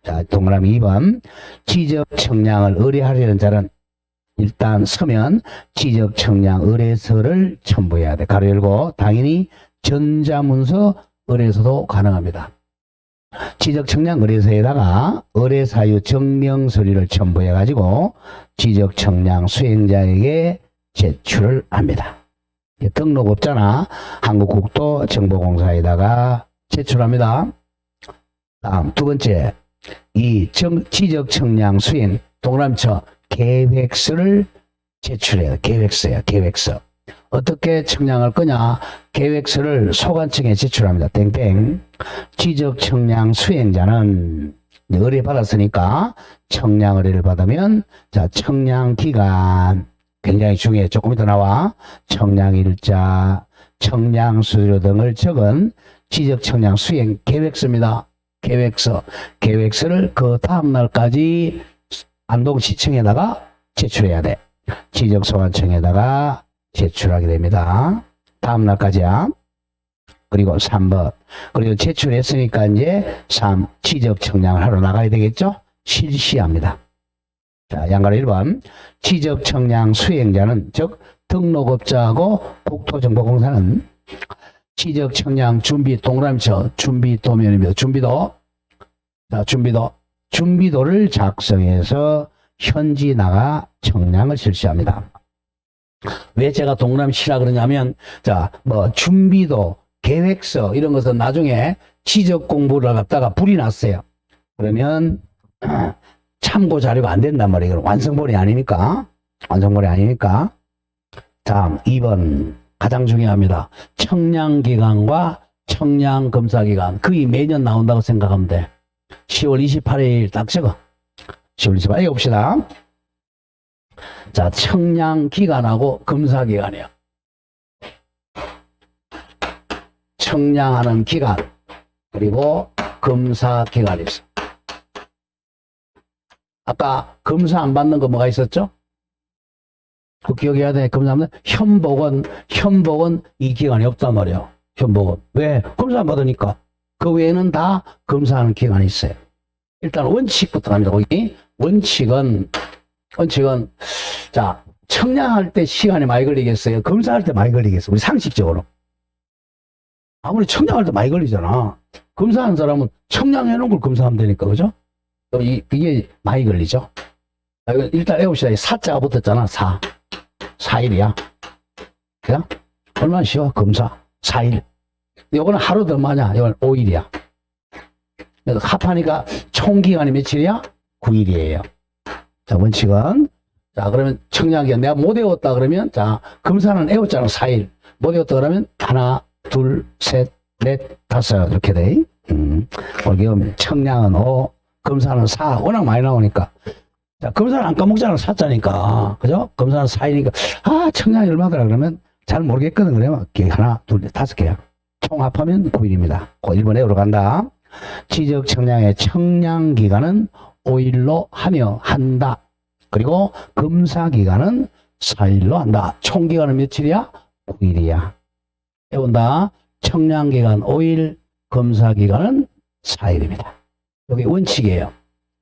자, 동그라미 2번. 지적 청량을 의뢰하려는 자는 일단 서면 지적 청량 의뢰서를 첨부해야 돼. 가로 열고 당연히 전자문서 의뢰서도 가능합니다. 지적 청량 의뢰서에다가 의뢰 사유 증명 서류를 첨부해 가지고 지적 청량 수행자에게 제출을 합니다. 등록 없잖아. 한국국토정보공사에다가 제출합니다. 다음 두 번째. 이 지적 청량 수행 동그라미쳐 계획서를 제출해요. 계획서야. 계획서. 어떻게 청량할 거냐? 계획서를 소관청에 제출합니다. 땡땡. 지적 청량 수행자는 의뢰 받았으니까 청량 의뢰를 받으면 자, 청량 기간 굉장히 중요해. 조금 이따 나와. 청량 일자, 청량 수수료 등을 적은 지적 청량 수행 계획서입니다. 계획서를 그 다음 날까지 안동시청에다가 제출해야 돼. 지적소관청에다가 제출하게 됩니다. 다음 날까지야. 그리고 3번. 그리고 제출했으니까 이제 3. 지적청량을 하러 나가야 되겠죠? 실시합니다. 자, 양가로 1번. 지적청량 수행자는 즉 등록업자하고 국토정보공사는 지적청량 준비 동그라미쳐 준비도면입니다. 준비도. 자, 준비도를 작성해서 현지 나가 청량을 실시합니다. 왜 제가 동그라미 치라 그러냐면, 자, 뭐, 준비도, 계획서, 이런 것은 나중에 지적 공부를 갖다가 불이 났어요. 그러면, 참고 자료가 안 된단 말이에요. 완성본이 아니니까. 다음, 2번. 가장 중요합니다. 청량기간과 청량검사기간. 거의 매년 나온다고 생각하면 돼. 10월 28일 딱 적어. 10월 28일 해봅시다. 자, 청량기간하고 검사기간이야. 청량하는 기간, 그리고 검사기간이 있어. 아까 검사 안 받는 거 뭐가 있었죠? 그 기억해야 돼. 검사하면 현복은 이 기간이 없단 말이에요. 현복은. 왜? 검사 안 받으니까. 그 외에는 다 검사하는 기간이 있어요. 일단 원칙부터 갑니다. 거기 원칙은 자, 청량할 때 시간이 많이 걸리겠어요? 검사할 때 많이 걸리겠어요? 우리 상식적으로. 아무리 청량할 때 많이 걸리잖아. 검사하는 사람은 청량해놓은 걸 검사하면 되니까, 그죠? 그럼 이게 많이 걸리죠? 자, 이거 일단 해봅시다. 사자가 붙었잖아. 4일이야. 그냥? 얼마나 쉬워? 검사. 4일. 요거는 하루 더 많아. 이건 5일이야. 그래서 합하니까 총 기간이 며칠이야? 9일이에요. 자, 원칙은. 자, 그러면 청량기간. 내가 못 외웠다 그러면, 자, 검사는 외웠잖아. 4일. 못 외웠다 그러면, 하나, 둘, 셋, 넷, 다섯. 이렇게 돼. 오늘 청량은 5, 검사는 4. 워낙 많이 나오니까. 자, 검사는 안 까먹잖아. 4자니까. 그죠? 검사는 4이니까. 아, 청량이 얼마더라 그러면 잘 모르겠거든. 그러면 하나, 둘, 넷, 다섯 개야. 총 합하면 9일입니다. 그 1번 외우러 간다. 지적 청량의 청량 기간은 5일로 하며 한다. 그리고 검사 기간은 4일로 한다. 총 기간은 며칠이야? 9일이야. 외운다. 청량 기간 5일, 검사 기간은 4일입니다. 여기 원칙이에요.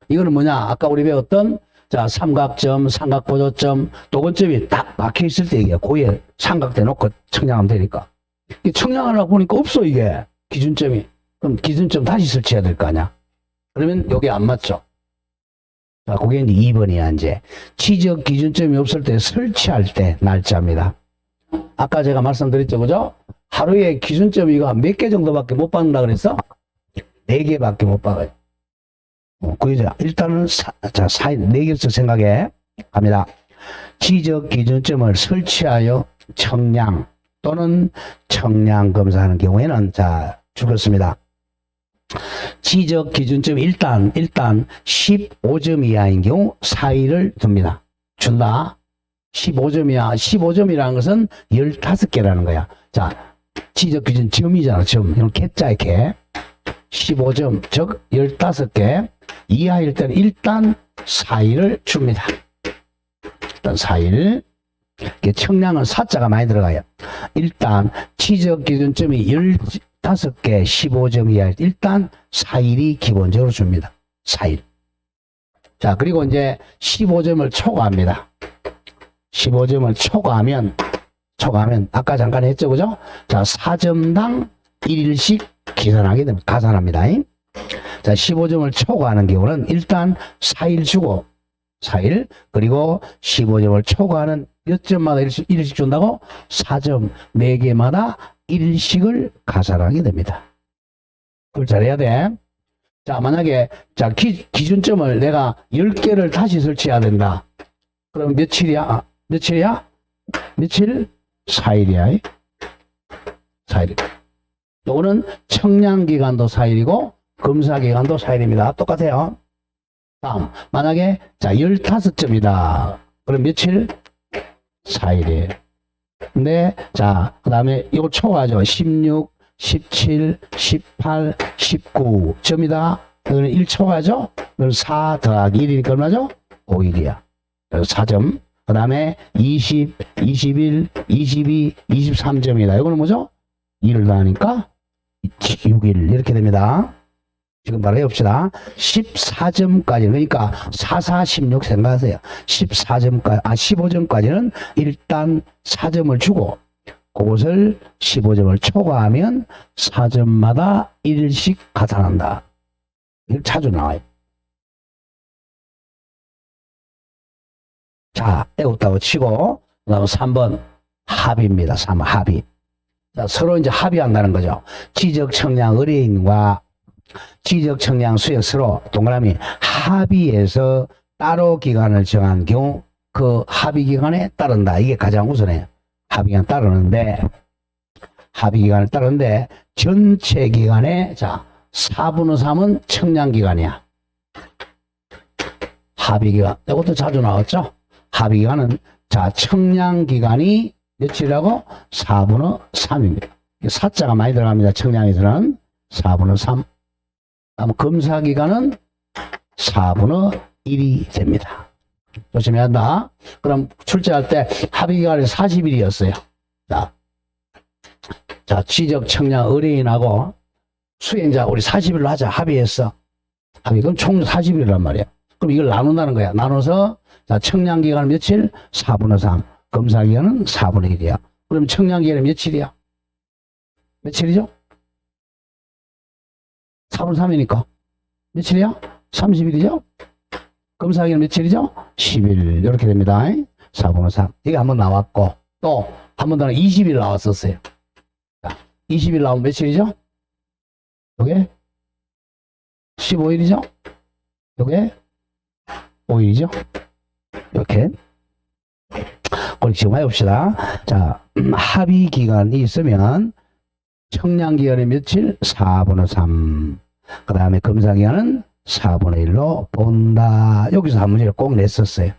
이거는 뭐냐? 아까 우리 배웠던 자, 삼각점, 삼각보조점, 도건점이 딱 박혀 있을 때 얘기야. 고에 삼각대 놓고 청량하면 되니까. 청량하려고 보니까 없어, 이게. 기준점이. 그럼 기준점 다시 설치해야 될 거 아니야. 그러면 여기 안 맞죠. 자, 그게 이제 2번이야, 이제. 지적 기준점이 없을 때 설치할 때 날짜입니다. 아까 제가 말씀드렸죠, 그죠? 하루에 기준점이 이거 몇 개 정도밖에 못 받는다 그랬어? 4개밖에 못 받아요. 그죠? 일단은 자, 4개씩 생각해 갑니다. 지적 기준점을 설치하여 청량 또는 청량 검사하는 경우에는 자, 죽었습니다. 지적 기준점 일단 15점 이하인 경우 4일을 둡니다. 준다. 15점 이하. 15점이라는 것은 15개라는 거야. 자, 지적 기준 점이잖아. 점. 이건 개자의 개. 15점, 즉 15개 이하일 때는 일단 4일을 줍니다. 일단 4일. 청량은 사자가 많이 들어가요. 일단 지적 기준점이 15개 15점 이하일 때 일단 4일이 기본적으로 줍니다. 4일. 자, 그리고 이제 15점을 초과합니다. 15점을 초과하면 아까 잠깐 했죠, 그죠? 자, 4점당 1일씩 계산하게 됩니다. 가산합니다. 자, 15점을 초과하는 경우는 일단 4일 주고 4일, 그리고 15점을 초과하는 몇 점마다 1일씩 준다고? 4점 4개마다 1일씩을 가산하게 됩니다. 그걸 잘해야 돼. 자, 만약에 자 기준점을 내가 10개를 다시 설치해야 된다. 그럼 며칠이야? 며칠? 4일이야. 4일. 요거는 청량기간도 4일이고 검사기간도 4일입니다. 똑같아요. 다음, 만약에 자 15점이다. 그럼 며칠? 4일이에요. 근데 자, 그 다음에 이거 초과하죠. 16, 17, 18, 19점이다. 이거는 1초과죠. 그럼 4 더하기 1이니까 얼마죠? 5일이야. 그래서 4점. 그 다음에 20, 21, 22, 23점이다. 이거는 뭐죠? 2를 더하니까 6일 이렇게 됩니다. 지금 바로 해봅시다. 14점까지 그러니까 4, 4, 16 생각하세요. 14점까지 15점까지는 일단 4점을 주고 그것을 15점을 초과하면 4점마다 1일씩 가산한다. 이거 자주 나와요. 자, 애웠다고 치고 그 다음 3번 합의입니다. 3번 합의. 자, 서로 이제 합의한다는 거죠. 지적 청량 의뢰인과 지적 청량 수액 서로 동그라미 합의해서 따로 기간을 정한 경우 그 합의 기간에 따른다. 이게 가장 우선해요. 합의 기간 따르는데 합의 기간을 따르는데 전체 기간에 자 4분의 3은 청량 기간이야. 합의 기간 이것도 자주 나왔죠. 합의 기간은 자 청량 기간이 며칠이라고? 4분의 3입니다. 사자가 많이 들어갑니다. 청량에서는 4분의 3. 다음 검사 기간은 4분의 1이 됩니다. 조심해야 한다. 그럼 출제할 때 합의 기간이 40일이었어요. 자, 지적 청량 의뢰인하고 수행자 우리 40일로 하자. 합의했어. 그럼 총 40일이란 말이야. 그럼 이걸 나눈다는 거야. 나눠서 자, 청량 기간은 며칠? 4분의 3. 검사 기간은 4분의 1이야. 그럼 청량 기간은 며칠이야? 며칠이죠? 4분의 3이니까. 며칠이야? 30일이죠? 검사하기는 며칠이죠? 10일. 이렇게 됩니다. 4분의 3. 이게 한번 나왔고, 또 한 번 더 20일 나왔었어요. 자, 20일 나오면 며칠이죠? 요게 15일이죠? 요게 5일이죠? 이렇게. 우리 지금 해봅시다. 자, 합의 기간이 있으면 청량 기간이 며칠? 4분의 3. 그 다음에 검사 기간은 4분의 1로 본다. 여기서 한 문제를 꼭 냈었어요.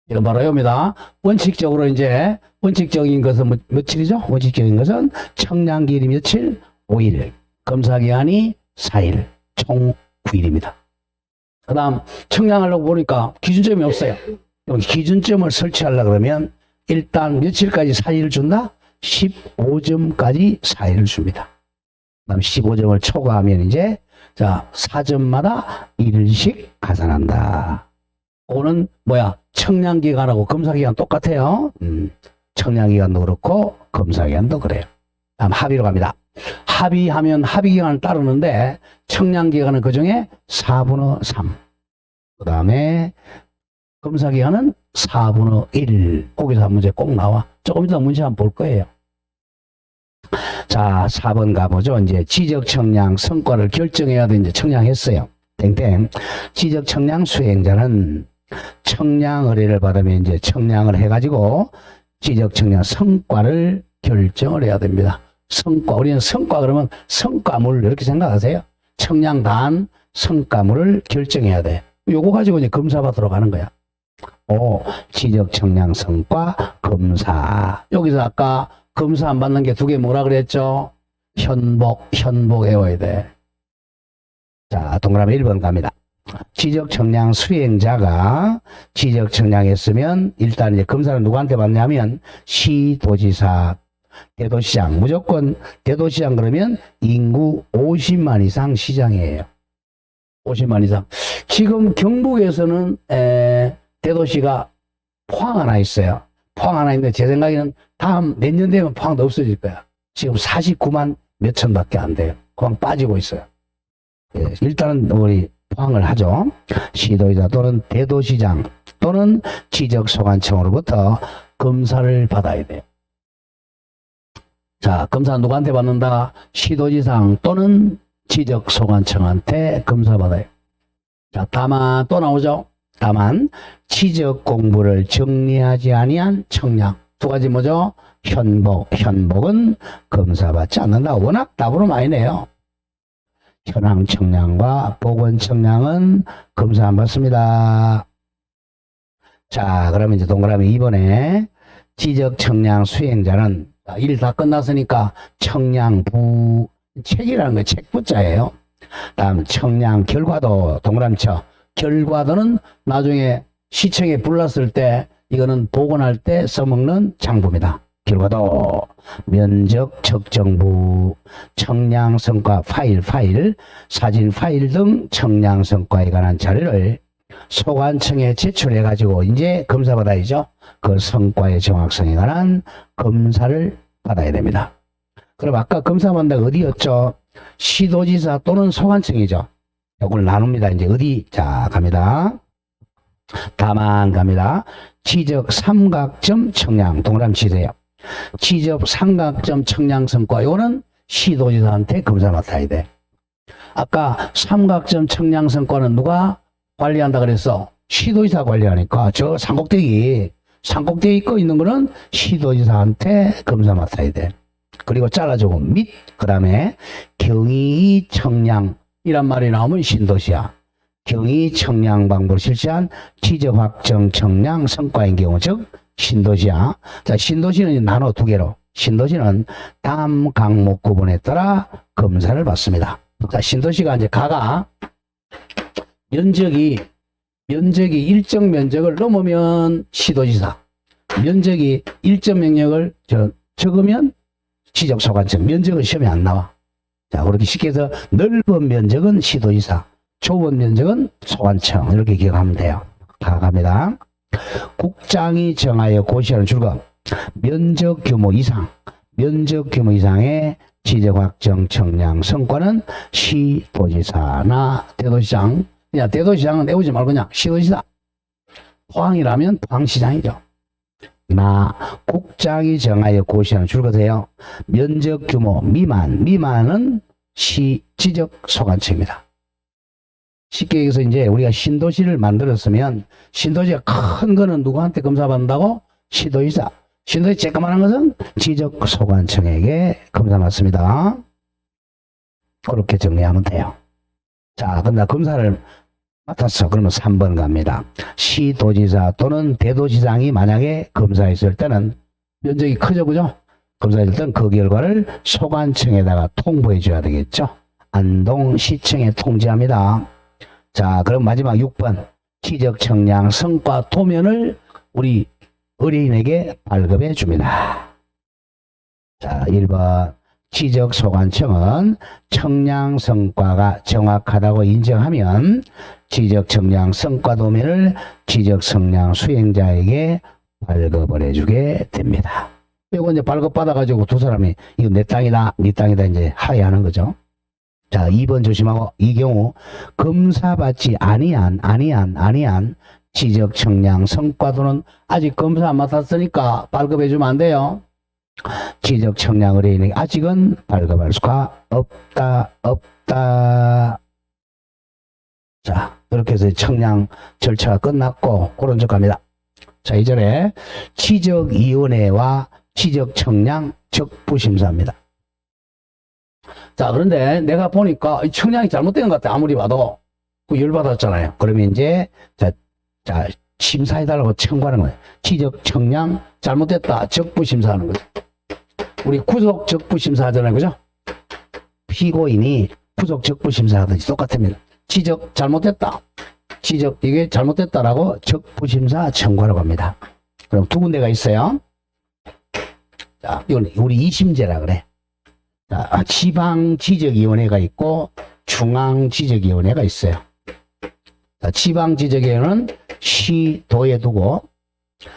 이건 바로 이겁니다. 원칙적으로 이제 원칙적인 것은 며칠이죠? 원칙적인 것은 청량 기간이 며칠? 5일. 검사 기간이 4일. 총 9일입니다. 그 다음 청량하려고 보니까 기준점이 없어요. 여기 기준점을 설치하려고 그러면 일단 며칠까지 4일을 준다? 15점까지 4일을 줍니다. 그 다음 15점을 초과하면 이제 자 4점마다 1일씩 가산한다. 그거는 뭐야? 청량기간하고 검사기간 똑같아요. 청량기간도 그렇고 검사기간도 그래요. 다음 합의로 갑니다. 합의하면 합의기간을 따르는데 청량기간은 그 중에 4분의 3. 그 다음에 검사기간은 4분의 1. 거기서 한 문제 꼭 나와. 조금 이따 문제 한번 볼 거예요. 자, 4번 가보죠. 이제 지적 청량 성과를 결정해야 돼. 이제 청량했어요. 땡땡. 지적 청량 수행자는 청량 의뢰를 받으면 이제 청량을 해가지고 지적 청량 성과를 결정을 해야 됩니다. 성과. 우리는 성과 그러면 성과물 이렇게 생각하세요. 청량단 성과물을 결정해야 돼. 요거 가지고 이제 검사 받으러 가는 거야. 지적 청량 성과 검사. 여기서 아까 검사 안 받는 게 두 개 뭐라 그랬죠? 현복 외워야 돼. 자, 동그라미 1번 갑니다. 지적 청량 수행자가 지적 청량했으면 일단 이제 검사는 누구한테 받냐면 시도지사, 대도시장. 무조건 대도시장 그러면 인구 50만 이상 시장이에요. 50만 이상. 지금 경북에서는 대도시가 포항 하나 있어요. 포항 하나 있는데 제 생각에는 다음 몇 년 되면 포항도 없어질 거야. 지금 49만 몇천 밖에 안 돼요. 포항 빠지고 있어요. 예, 일단은 우리 포항을 하죠. 시도지사 또는 대도시장 또는 지적소관청으로부터 검사를 받아야 돼요. 자, 검사 누구한테 받는다? 시도지상 또는 지적소관청한테 검사 받아요. 자, 다만 또 나오죠. 다만 지적 공부를 정리하지 아니한 청량. 두 가지 뭐죠? 현복은 검사받지 않는다. 워낙 답으로 많이 내요. 현황 청량과 보건 청량은 검사 안 받습니다. 자, 그러면 이제 동그라미 2번에 지적 청량 수행자는 일 다 끝났으니까 청량부 책이라는 거 책부자예요. 다음 청량 결과도 동그라미 쳐. 결과도는 나중에 시청에 불렀을 때 이거는 복원할 때 써먹는 장부입니다. 결과도 면적 측정부 청량 성과 파일 사진 파일 등 청량 성과에 관한 자료를 소관청에 제출해 가지고 이제 검사 받아야죠. 그 성과의 정확성에 관한 검사를 받아야 됩니다. 그럼 아까 검사 받는다가 어디였죠? 시도지사 또는 소관청이죠. 이걸 나눕니다. 이제 어디? 자, 갑니다. 다만 갑니다. 지적 삼각점 청량 동그라미 치세요. 지적 삼각점 청량 성과 이거는 시도지사한테 검사 맡아야 돼. 아까 삼각점 청량 성과는 누가 관리한다 그랬어? 시도지사 관리하니까 저 산꼭대기 꺼 있는 거는 시도지사한테 검사 맡아야 돼. 그리고 잘라주고 및 그다음에 경위 청량 이란 말이 나오면 신도시야. 경위 청량 방법을 실시한 지적 확정 청량 성과인 경우 즉 신도시야. 자, 신도시는 나눠 두 개로. 신도시는 다음 강목 구분에 따라 검사를 받습니다. 자, 신도시가 이제 가가 면적이 일정 면적을 넘으면 시도지사, 면적이 일정 면적을 적으면 지적소관청. 면적은 시험에 안 나와. 자, 그렇게 쉽게 해서 넓은 면적은 시도지사, 좁은 면적은 소관청. 이렇게 기억하면 돼요. 다 갑니다. 국장이 정하여 고시하는 줄거 면적 규모 이상의 지적확정 청량 성과는 시도지사나 대도시장. 그냥 대도시장은 내오지 말고 그냥 시도지사. 포항이라면 포항시장이죠. 나 국장이 정하여 고시하는 줄거세요. 면적 규모 미만은 시 지적 소관청입니다. 쉽게 얘기해서 이제 우리가 신도시를 만들었으면 신도시가 큰 거는 누구한테 검사받는다고? 시도지사. 신도시 쬐까만한 것은 지적 소관청에게 검사 받습니다. 그렇게 정리하면 돼요. 자, 근데 검사를 맡았어. 그러면 3번 갑니다. 시도지사 또는 대도시장이 만약에 검사했을 때는 면적이 크죠, 그죠? 검사했을 때는 그 결과를 소관청에다가 통보해 줘야 되겠죠. 안동시청에 통지합니다. 자, 그럼 마지막 6번. 지적 청량 성과 도면을 우리 의뢰인에게 발급해 줍니다. 자, 1번. 지적 소관청은 청량 성과가 정확하다고 인정하면 지적 청량 성과 도면을 지적 청량 수행자에게 발급을 해주게 됩니다. 이거 이제 발급받아가지고 두 사람이 이거 내 땅이다, 네 땅이다 이제 하야하는 거죠. 자, 2번 조심하고, 이 경우 검사받지 아니한 지적 청량 성과도는 아직 검사 안 맡았으니까 발급해주면 안 돼요. 지적 청량 의뢰인에게 아직은 발급할 수가 없다. 자, 이렇게 해서 청량 절차가 끝났고, 그런 쪽 갑니다. 자, 이전에 지적위원회와 지적 청량 적부심사입니다. 자, 그런데 내가 보니까 청량이 잘못된 것 같아. 아무리 봐도. 그 열받았잖아요. 그러면 이제, 자, 심사해달라고 청구하는 거예요. 지적 청량 잘못됐다. 적부심사하는 거죠. 우리 구속 적부심사 하잖아요. 그죠? 피고인이 구속 적부심사 하든지 똑같습니다. 지적 잘못됐다. 지적 이게 잘못됐다라고 적부심사 청구하라고 합니다. 그럼 두 군데가 있어요. 자, 이건 우리 2심제라 그래. 자, 지방지적위원회가 있고 중앙지적위원회가 있어요. 자, 지방지적위원회는 시도에 두고,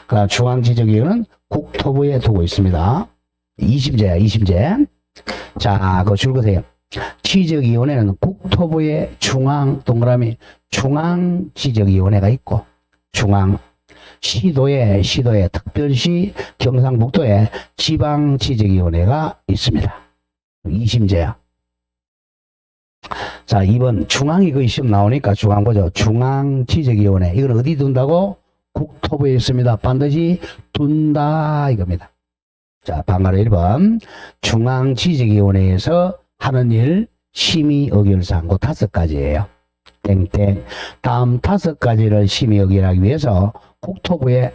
그다음 중앙지적위원회는 국토부에 두고 있습니다. 2심제야, 2심제. 자, 그거 줄거세요. 지적위원회는 국토부의 중앙 동그라미 중앙지적위원회가 있고, 시도에 특별시 경상북도에 지방지적위원회가 있습니다. 2심제야. 자, 2번 중앙이 거의 시험 나오니까 중앙 보죠. 중앙지적위원회. 이건 어디 둔다고? 국토부에 있습니다. 반드시 둔다 이겁니다. 자, 방가로 1번 중앙지적위원회에서 하는 일 심의 의결사항 그 5가지예요. 땡땡. 다음 5가지를 심의 의결하기 위해서 국토부에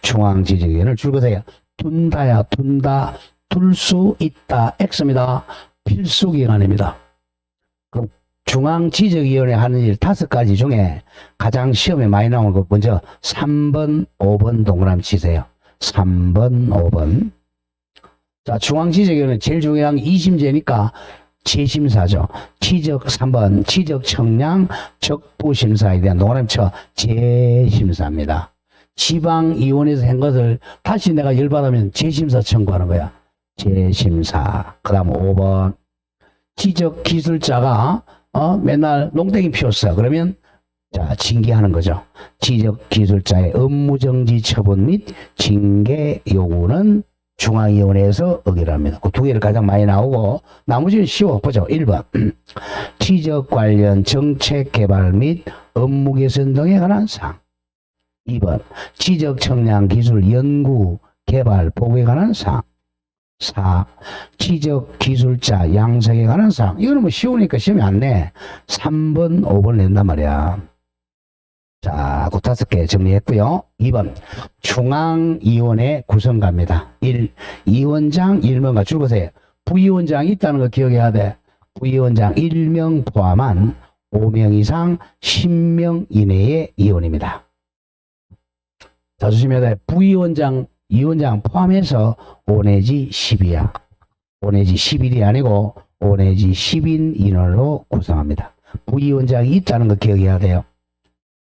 중앙지적위원회를 줄거세요. 둔다야 둔다. 둘 수 있다. X입니다. 필수기간입니다. 그럼 중앙지적위원회 하는 일 5가지 중에 가장 시험에 많이 나오는 거 먼저 3번, 5번 동그라미 치세요. 3번, 5번. 자, 중앙지적위원회 제일 중요한 게 2심제니까 재심사죠. 3번 지적청량 적부심사에 대한 동그라미 쳐 재심사입니다. 지방위원회에서 한 것을 다시 내가 열받으면 재심사 청구하는 거야. 재심사. 그 다음 5번 지적기술자가 맨날 농땡이 피웠어. 그러면 자, 징계하는 거죠. 지적기술자의 업무정지 처분 및 징계 요구는 중앙위원회에서 의결합니다. 그 두 개를 가장 많이 나오고 나머지는 쉬워. 보죠. 1번 지적 관련 정책 개발 및 업무 개선 등에 관한 사항. 2번 지적 청량 기술 연구 개발 보고에 관한 사항. 4. 지적 기술자 양성에 관한 사항. 이거는 뭐 쉬우니까 시험이 안 내. 3번, 5번 낸단 말이야. 자, 그 5개 정리했고요. 2번 중앙위원회 구성갑니다. 1. 위원장 1명과 줄거세요. 부위원장이 있다는 거 기억해야 돼. 부위원장 1명 포함한 5명 이상 10명 이내의 위원입니다. 자, 조심해야 돼. 부위원장 위원장 포함해서 5 내지 10이야. 5 내지 11이 아니고 5 내지 10인 인원으로 구성합니다. 부위원장이 있다는 거 기억해야 돼요.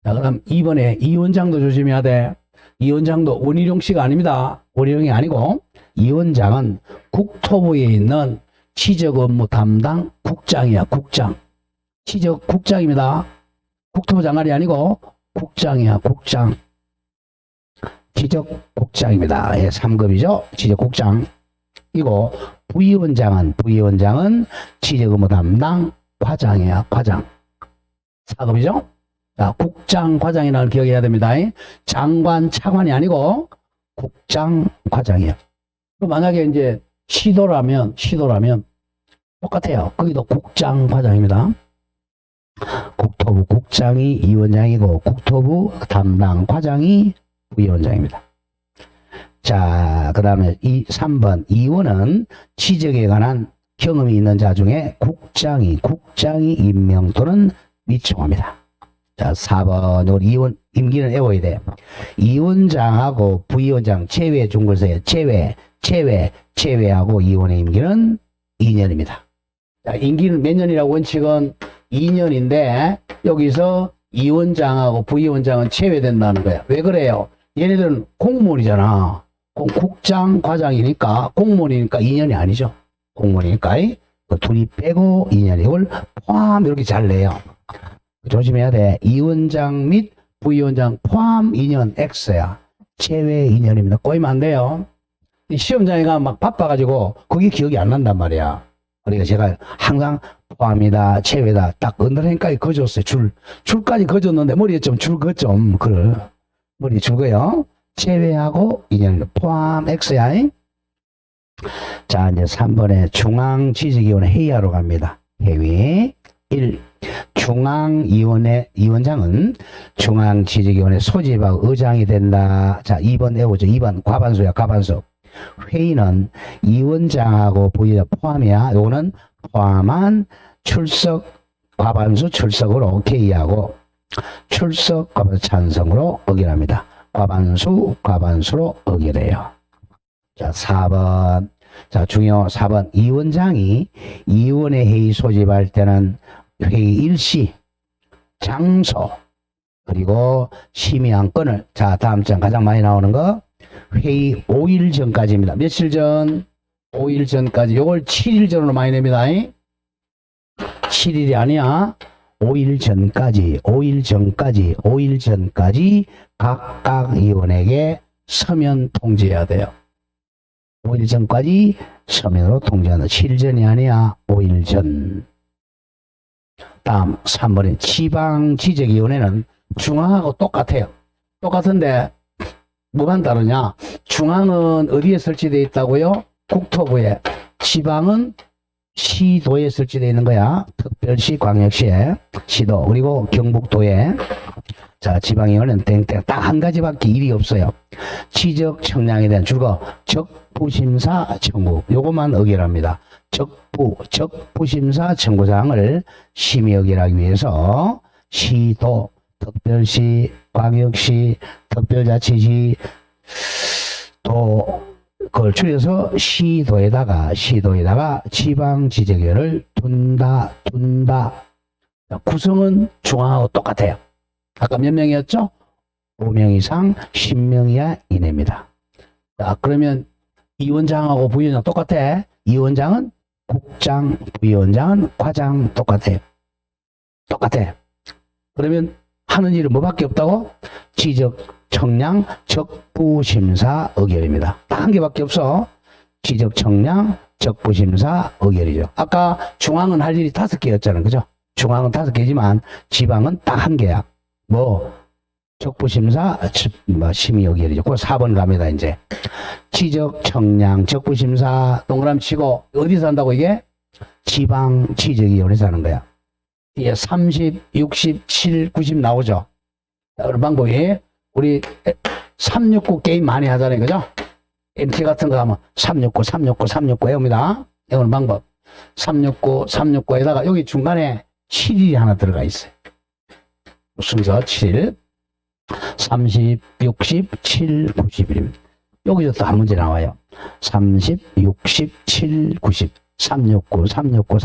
자, 그럼 2번에 위원장도 조심해야 돼. 위원장도 원희룡 씨가 아닙니다. 원희룡이 아니고 위원장은 국토부에 있는 지적 업무 담당 국장이야, 국장. 지적 국장입니다. 국토부 장관이 아니고 국장이야, 국장. 지적국장입니다. 예, 3급이죠. 지적국장. 이거 부위원장은 지적업무 담당 과장이야, 과장. 4급이죠. 자, 국장, 과장이라는 걸 기억해야 됩니다. 장관, 차관이 아니고 국장, 과장이야. 만약에 이제 시도라면 똑같아요. 거기도 국장, 과장입니다. 국토부 국장이 위원장이고 국토부 담당 과장이 부위원장입니다. 자, 그 다음에 3번 이원은 지적에 관한 경험이 있는 자 중에 국장이 임명 또는 위촉합니다. 자, 4번 이건 이원 임기는 외워야 돼. 위원장하고 부위원장 제외 중글서에 제외하고 이원의 임기는 2년입니다. 자, 임기는 몇 년이라고 원칙은 2년인데 여기서 위원장하고 부위원장은 제외된다는 거야. 왜 그래요? 얘네들은 공무원이잖아. 국장, 과장이니까 공무원이니까 2년이 아니죠. 공무원이니까 그 둘이 빼고 2년 이걸 포함 이렇게 잘 내요. 조심해야 돼. 위원장 및 부위원장 포함 2년 X야. 제외 2년입니다. 꼬이면 안 돼요. 시험장애가 막 바빠가지고 그게 기억이 안 난단 말이야. 그러니까 제가 항상 포함이다, 제외다 딱 언더라인까지 그어줬어요. 줄까지 그어줬는데 머리에 좀 줄 그어 좀 그래. 머리에 줄 그어요. 제외하고 2년 포함 X야. 자, 이제 3번에 중앙지적위원회 회의하러 갑니다. 회의 1. 중앙위원장은 중앙지적위원회 소집하고 의장이 된다. 자, 2번 외우죠. 2번 과반수야, 과반수. 회의는 위원장하고 부위원장 포함이야. 요거는 포함한 출석 과반수 출석으로 개의하고 출석 과반수 찬성으로 의결합니다. 과반수로 의결해요. 자, 4번. 자, 중요 4번. 위원장이 위원회 회의 소집할 때는 회의 일시, 장소, 그리고 심의 안건을, 자, 다음 장 가장 많이 나오는 거, 회의 5일 전까지입니다. 며칠 전? 5일 전까지. 요걸 7일 전으로 많이 냅니다. 7일이 아니야. 5일 전까지 각각 위원에게 서면 통지해야 돼요. 5일 전까지 서면으로 통지한다. 7일 전이 아니야. 5일 전. 다음 3번에 지방지적위원회는 중앙하고 똑같아요. 똑같은데 뭐만 다르냐? 중앙은 어디에 설치되어 있다고요? 국토부에. 지방은 시도에 설치되어 있는 거야. 특별시, 광역시에, 시도, 그리고 경북도에. 자, 지방위원회는 땡땡 딱 한 가지밖에 일이 없어요. 지적 청량에 대한 줄거 적부심사 청구. 요것만 의결합니다. 적부심사 청구사항을 심의 의결하기 위해서 시도, 특별시, 광역시, 특별자치시 또 그걸 줄여서 시도에다가 지방지적위원회를 둔다. 구성은 중앙하고 똑같아요. 아까 몇 명이었죠? 5명 이상 10명 이하 이내입니다. 자, 그러면 위원장하고 부위원장 똑같아. 위원장은 국장, 부위원장은 과장 똑같아. 그러면 하는 일은 뭐밖에 없다고? 지적, 청량, 적부심사, 의결입니다. 딱 한 개밖에 없어. 지적, 청량, 적부심사, 의결이죠. 아까 중앙은 할 일이 5개였잖아요. 그죠? 중앙은 5개지만 지방은 딱 한 개야. 뭐 적부심사, 심의 의결이죠. 그 4번 갑니다. 이제 지적, 청량, 적부심사 동그라미 치고 어디서 한다고 이게? 지방지적위원회에서 하는 거야. 이게 30, 60, 7, 90 나오죠. 자, 그런 방법이 우리 369 게임 많이 하잖아요. 그죠? MT 같은 거 하면 369 외웁니다. 외우는 방법. 369에다가 여기 중간에 7일이 하나 들어가 있어요. 순서 7, 30, 60, 7, 90일입니다. 여기서 또 한 문제 나와요. 30, 60, 7, 90. 369.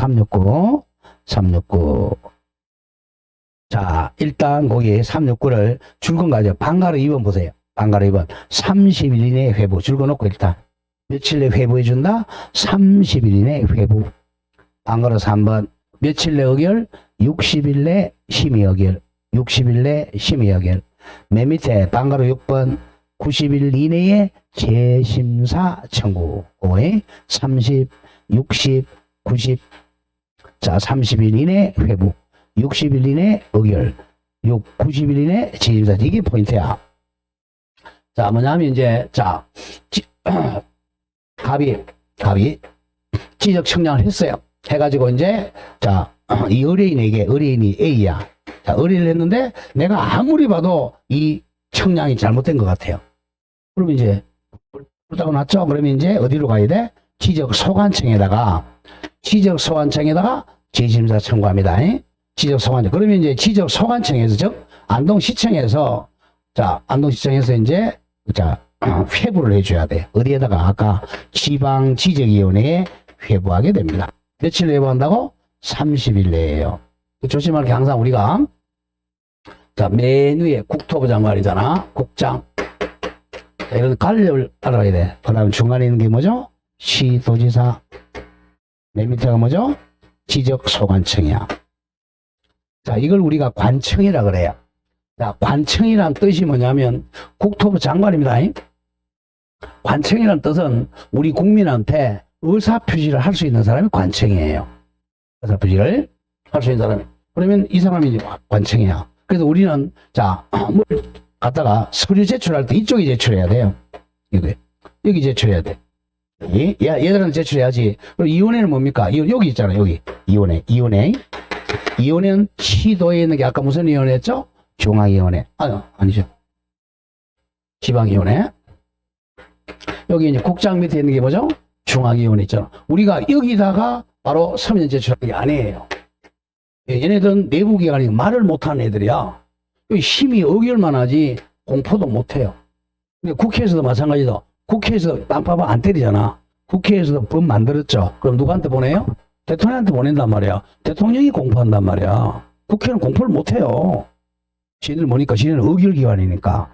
자, 일단 거기 369를 줄건 가죠. 방가로 2번 보세요. 방가로 2번. 30일 이내에 회부 줄거 놓고 일단 며칠 내에 회부해준다? 30일 이내에 회부. 방거로 3번. 며칠 내 의결? 60일 내 심의 의결. 60일 내 심의 의결. 맨 밑에 방거로 6번. 90일 이내에 재심사 청구. 5에 30, 60, 90. 자, 30일 이내 회부. 60일 이내 의결. 90일 이내 재심사. 이게 포인트야. 자, 뭐냐면 이제, 자, 갑이 지적 청량을 했어요. 해가지고 이제, 자, 이 의뢰인에게, 의뢰인이 A야. 자, 의뢰를 했는데 내가 아무리 봐도 이 청량이 잘못된 것 같아요. 그러면 이제, 불타고 났죠? 그러면 이제 어디로 가야 돼? 지적소관청에다가 재심사 청구합니다. 지적소관청. 그러면 이제 지적소관청에서, 즉, 안동시청에서, 자, 안동시청에서 이제, 자, 회부를 해줘야 돼. 어디에다가? 아까 지방지적위원회에 회부하게 됩니다. 며칠 내에 회부한다고? 30일 내에요. 조심할 게 항상 우리가, 자, 맨 위에 국토부 장관이잖아. 국장. 자, 이런 관료를 알아야 돼. 그 다음 중간에 있는 게 뭐죠? 시도지사. 맨 밑에가 뭐죠? 지적소관청이야. 자, 이걸 우리가 관청이라 그래요. 자, 관청이란 뜻이 뭐냐면 국토부 장관입니다. 관청이란 뜻은 우리 국민한테 의사표시를 할 수 있는 사람이 관청이에요. 의사표시를 할 수 있는 사람이. 그러면 이 사람이 관청이야. 그래서 우리는, 자, 뭘 갖다가 서류 제출할 때 이쪽에 제출해야 돼요. 여기 제출해야 돼. 얘들은 제출해야지. 그리고 이원회는 뭡니까? 여기 있잖아요. 여기. 이원회. 이원회는 시도에 있는 게 아까 무슨 위원회였죠? 중앙위원회. 아니죠. 지방위원회. 여기 이제 국장 밑에 있는 게 뭐죠? 중앙위원회 있잖아. 우리가 여기다가 바로 서면 제출하는 게 아니에요. 얘네들은 내부기관이 말을 못하는 애들이야. 여기 심의 의결만 하지 공포도 못해요. 근데 국회에서도 마찬가지다. 국회에서 땀빠바 안 때리잖아. 국회에서도 법 만들었죠. 그럼 누구한테 보내요? 대통령한테 보낸단 말이야. 대통령이 공포한단 말이야. 국회는 공포를 못해요. 지네들 뭐니까? 지네는 의결기관이니까.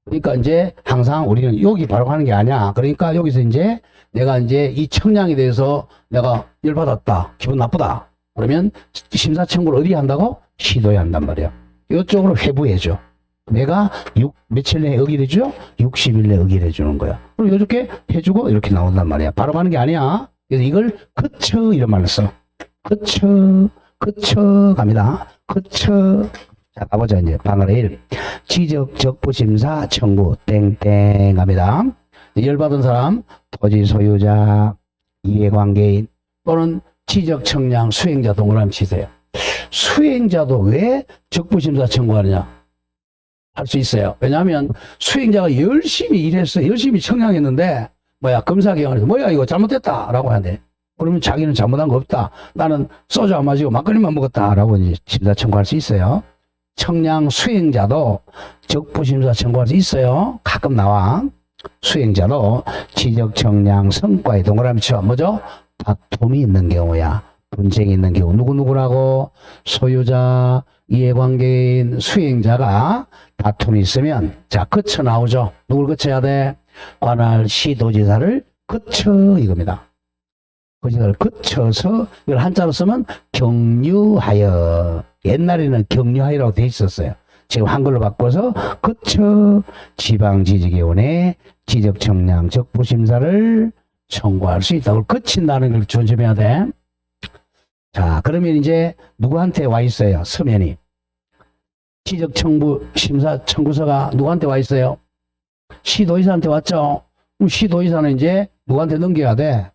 그러니까 이제 항상 우리는 여기 바로 가는 게 아니야. 그러니까 여기서 이제 내가 이제 이 청량에 대해서 내가 열받았다. 기분 나쁘다. 그러면 심사 청구를 어디 한다고? 시도에 한단 말이야. 이쪽으로 회부해줘. 내가 며칠 내에 의결해줘? 60일 내에 의결해주는 거야. 그럼 이렇게 해주고 이렇게 나온단 말이야. 바로 가는 게 아니야. 그래서 이걸 그쳐 이런 말을 써. 그쳐 갑니다. 그쳐. 자, 가보자, 이제. 방어를 1. 지적적부심사 청구, 땡땡 갑니다. 열받은 사람, 토지 소유자, 이해관계인, 또는 지적청량 수행자 동그라미 치세요. 수행자도 왜 적부심사 청구하느냐? 할 수 있어요. 왜냐하면 수행자가 열심히 일했어. 열심히 청량했는데, 검사기관에서, 이거 잘못됐다. 라고 하는데, 그러면 자기는 잘못한 거 없다. 나는 소주 안 마시고 막걸리만 먹었다. 라고 이제 심사 청구할 수 있어요. 청량 수행자도 적부심사 청구할 수 있어요. 가끔 나와. 수행자도 지적청량 성과에 동그라미 쳐. 뭐죠? 다툼이 있는 경우야. 분쟁이 있는 경우. 누구라고? 소유자, 이해관계인, 수행자가 다툼이 있으면, 자, 거쳐 나오죠. 누굴 거쳐야 돼? 관할 시도지사를 거쳐, 이겁니다. 거기를 거쳐서, 이걸 한자로 쓰면 경유하여. 옛날에는 경유하여라고 돼 있었어요. 지금 한글로 바꿔서 거쳐 지방지적위원회 지적청량 적부심사를 청구할 수 있다고. 거친다는 걸 조심해야 돼. 자, 그러면 이제 누구한테 와 있어요? 서면이. 지적청구심사 청구서가 누구한테 와 있어요? 시도의사한테 왔죠? 그럼 시도의사는 이제 누구한테 넘겨야 돼?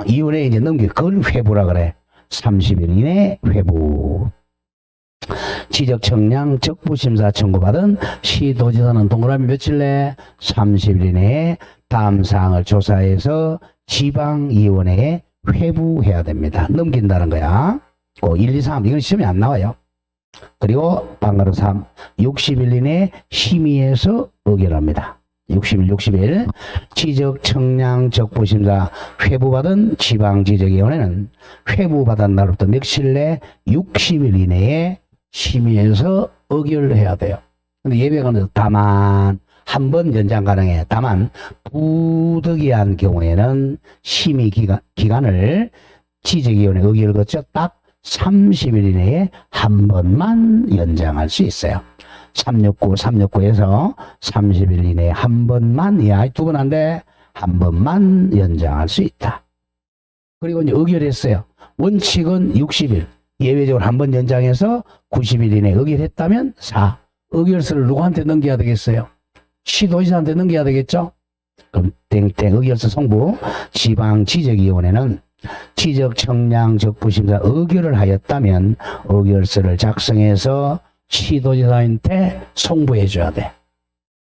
이원회에 이제 그걸 회부라 그래. 30일 이내 회부. 지적청량 적부심사 청구받은 시도지사는 동그라미 며칠 내에? 30일 이내에 다음 사항을 조사해서 지방위원회에 회부해야 됩니다. 넘긴다는 거야. 1, 2, 3 이건 시험이 안 나와요. 그리고 방가로 3 60일 이내에 심의해서 의결합니다. 60일 지적청량 적부심사 회부받은 지방지적위원회는 회부받은 날부터 며칠 내 60일 이내에 심의해서 의결을 해야 돼요. 근데 예배관에서 다만 한 번 연장 가능해. 다만 부득이한 경우에는 심의 기간을 지적위원회 의결을 거쳐 딱 30일 이내에 한 번만 연장할 수 있어요. 369에서 30일 이내에 한 번만, 두 번 안 돼. 한 번만 연장할 수 있다. 그리고 이제 의결했어요. 원칙은 60일. 예외적으로 한 번 연장해서 90일 이내에 의결했다면 4. 의결서를 누구한테 넘겨야 되겠어요? 시도지사한테 넘겨야 되겠죠? 그럼 땡땡 의결서 송부. 지방지적위원회는 지적청량적부심사 의결을 하였다면 의결서를 작성해서 시도지사한테 송부해 줘야 돼.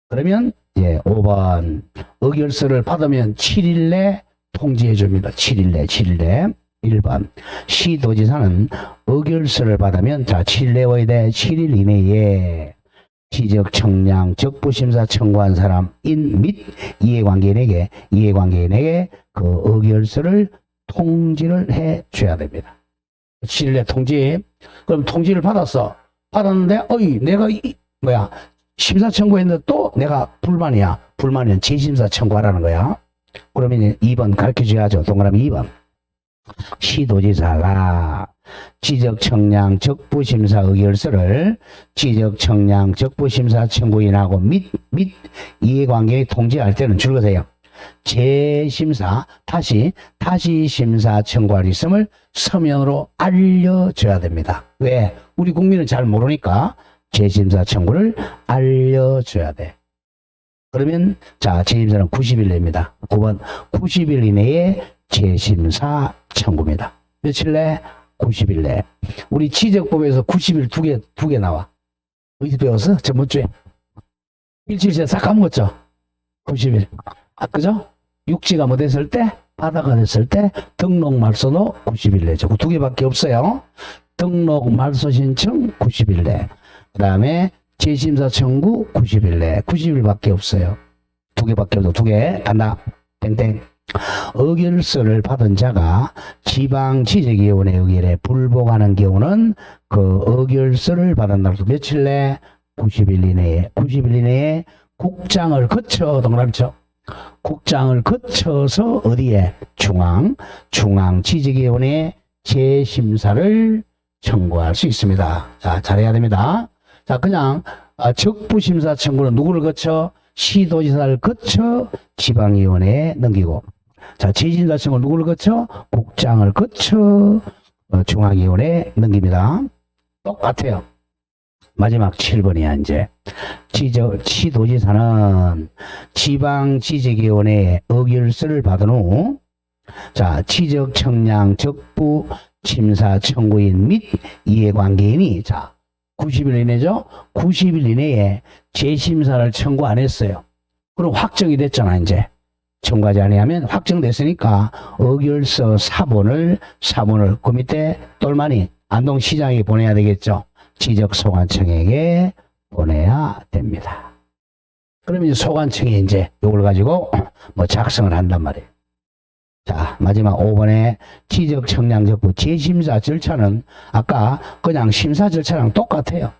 그러면 5번 의결서를 받으면 7일 내 통지해 줍니다. 7일 내. 1번 시도지사는 의결서를 받으면 7일 내 와야 돼. 7일 이내에 지적청량 적부심사 청구한 사람인 및 이해관계인에게 그 의결서를 통지를 해 줘야 됩니다. 7일 내 통지. 그럼 통지를 받았는데 내가 심사 청구했는데 또 내가 불만이면 재심사 청구하라는 거야. 그러면 이제 2번 가르쳐 줘야죠. 동그라미 2번. 시도지사가 지적청량 적부심사 의결서를 지적청량 적부심사 청구인하고 및 이해관계에 통지할 때는 줄거세요. 재심사 다시 심사 청구할 있음을 서면으로 알려줘야 됩니다. 왜? 우리 국민은 잘 모르니까 재심사 청구를 알려줘야 돼. 그러면 재심사는 90일 내입니다. 9번 90일 이내에 재심사 청구입니다. 며칠 내? 90일 내. 우리 지적법에서 90일 두 개 나와. 어디서 배웠어? 저번주에. 일주일째 싹 까먹었죠? 90일. 그죠? 육지가 뭐 됐을 때? 바다가 됐을 때 등록 말소도 90일 내죠. 그 두 개밖에 없어요. 등록 말소 신청 90일 내. 그 다음에 재심사 청구 90일 내. 90일밖에 없어요. 두 개밖에 없어. 두 개. 간다. 땡땡. 의결서를 받은 자가 지방지적위원회 의결에 불복하는 경우는 그 의결서를 받은 날부터 며칠 내? 90일 이내에 국장을 거쳐 동그라미쳐. 국장을 거쳐서 어디에? 중앙지적위원회에 재심사를 청구할 수 있습니다. 자, 잘해야 됩니다. 자, 그냥 적부심사 청구는 누구를 거쳐? 시도지사를 거쳐 지방위원회에 넘기고, 재심사 청구는 누구를 거쳐? 국장을 거쳐 중앙위원회에 넘깁니다. 똑같아요. 마지막 7번이야, 이제. 시도지사는 지방지적위원회에 의결서를 받은 후, 지적청량 적부 심사 청구인 및 이해관계인이, 90일 이내죠? 90일 이내에 재심사를 청구 안 했어요. 그럼 확정이 됐잖아, 이제. 청구하지 아니하면 확정됐으니까 의결서 사본을 그 밑에 똘마니 안동시장에 보내야 되겠죠. 지적소관청에게 보내야 됩니다. 그러면 이제 소관청이 이제 이걸 가지고 작성을 한단 말이에요. 자, 마지막 5번에 지적청량적부 재심사 절차는 아까 그냥 심사 절차랑 똑같아요.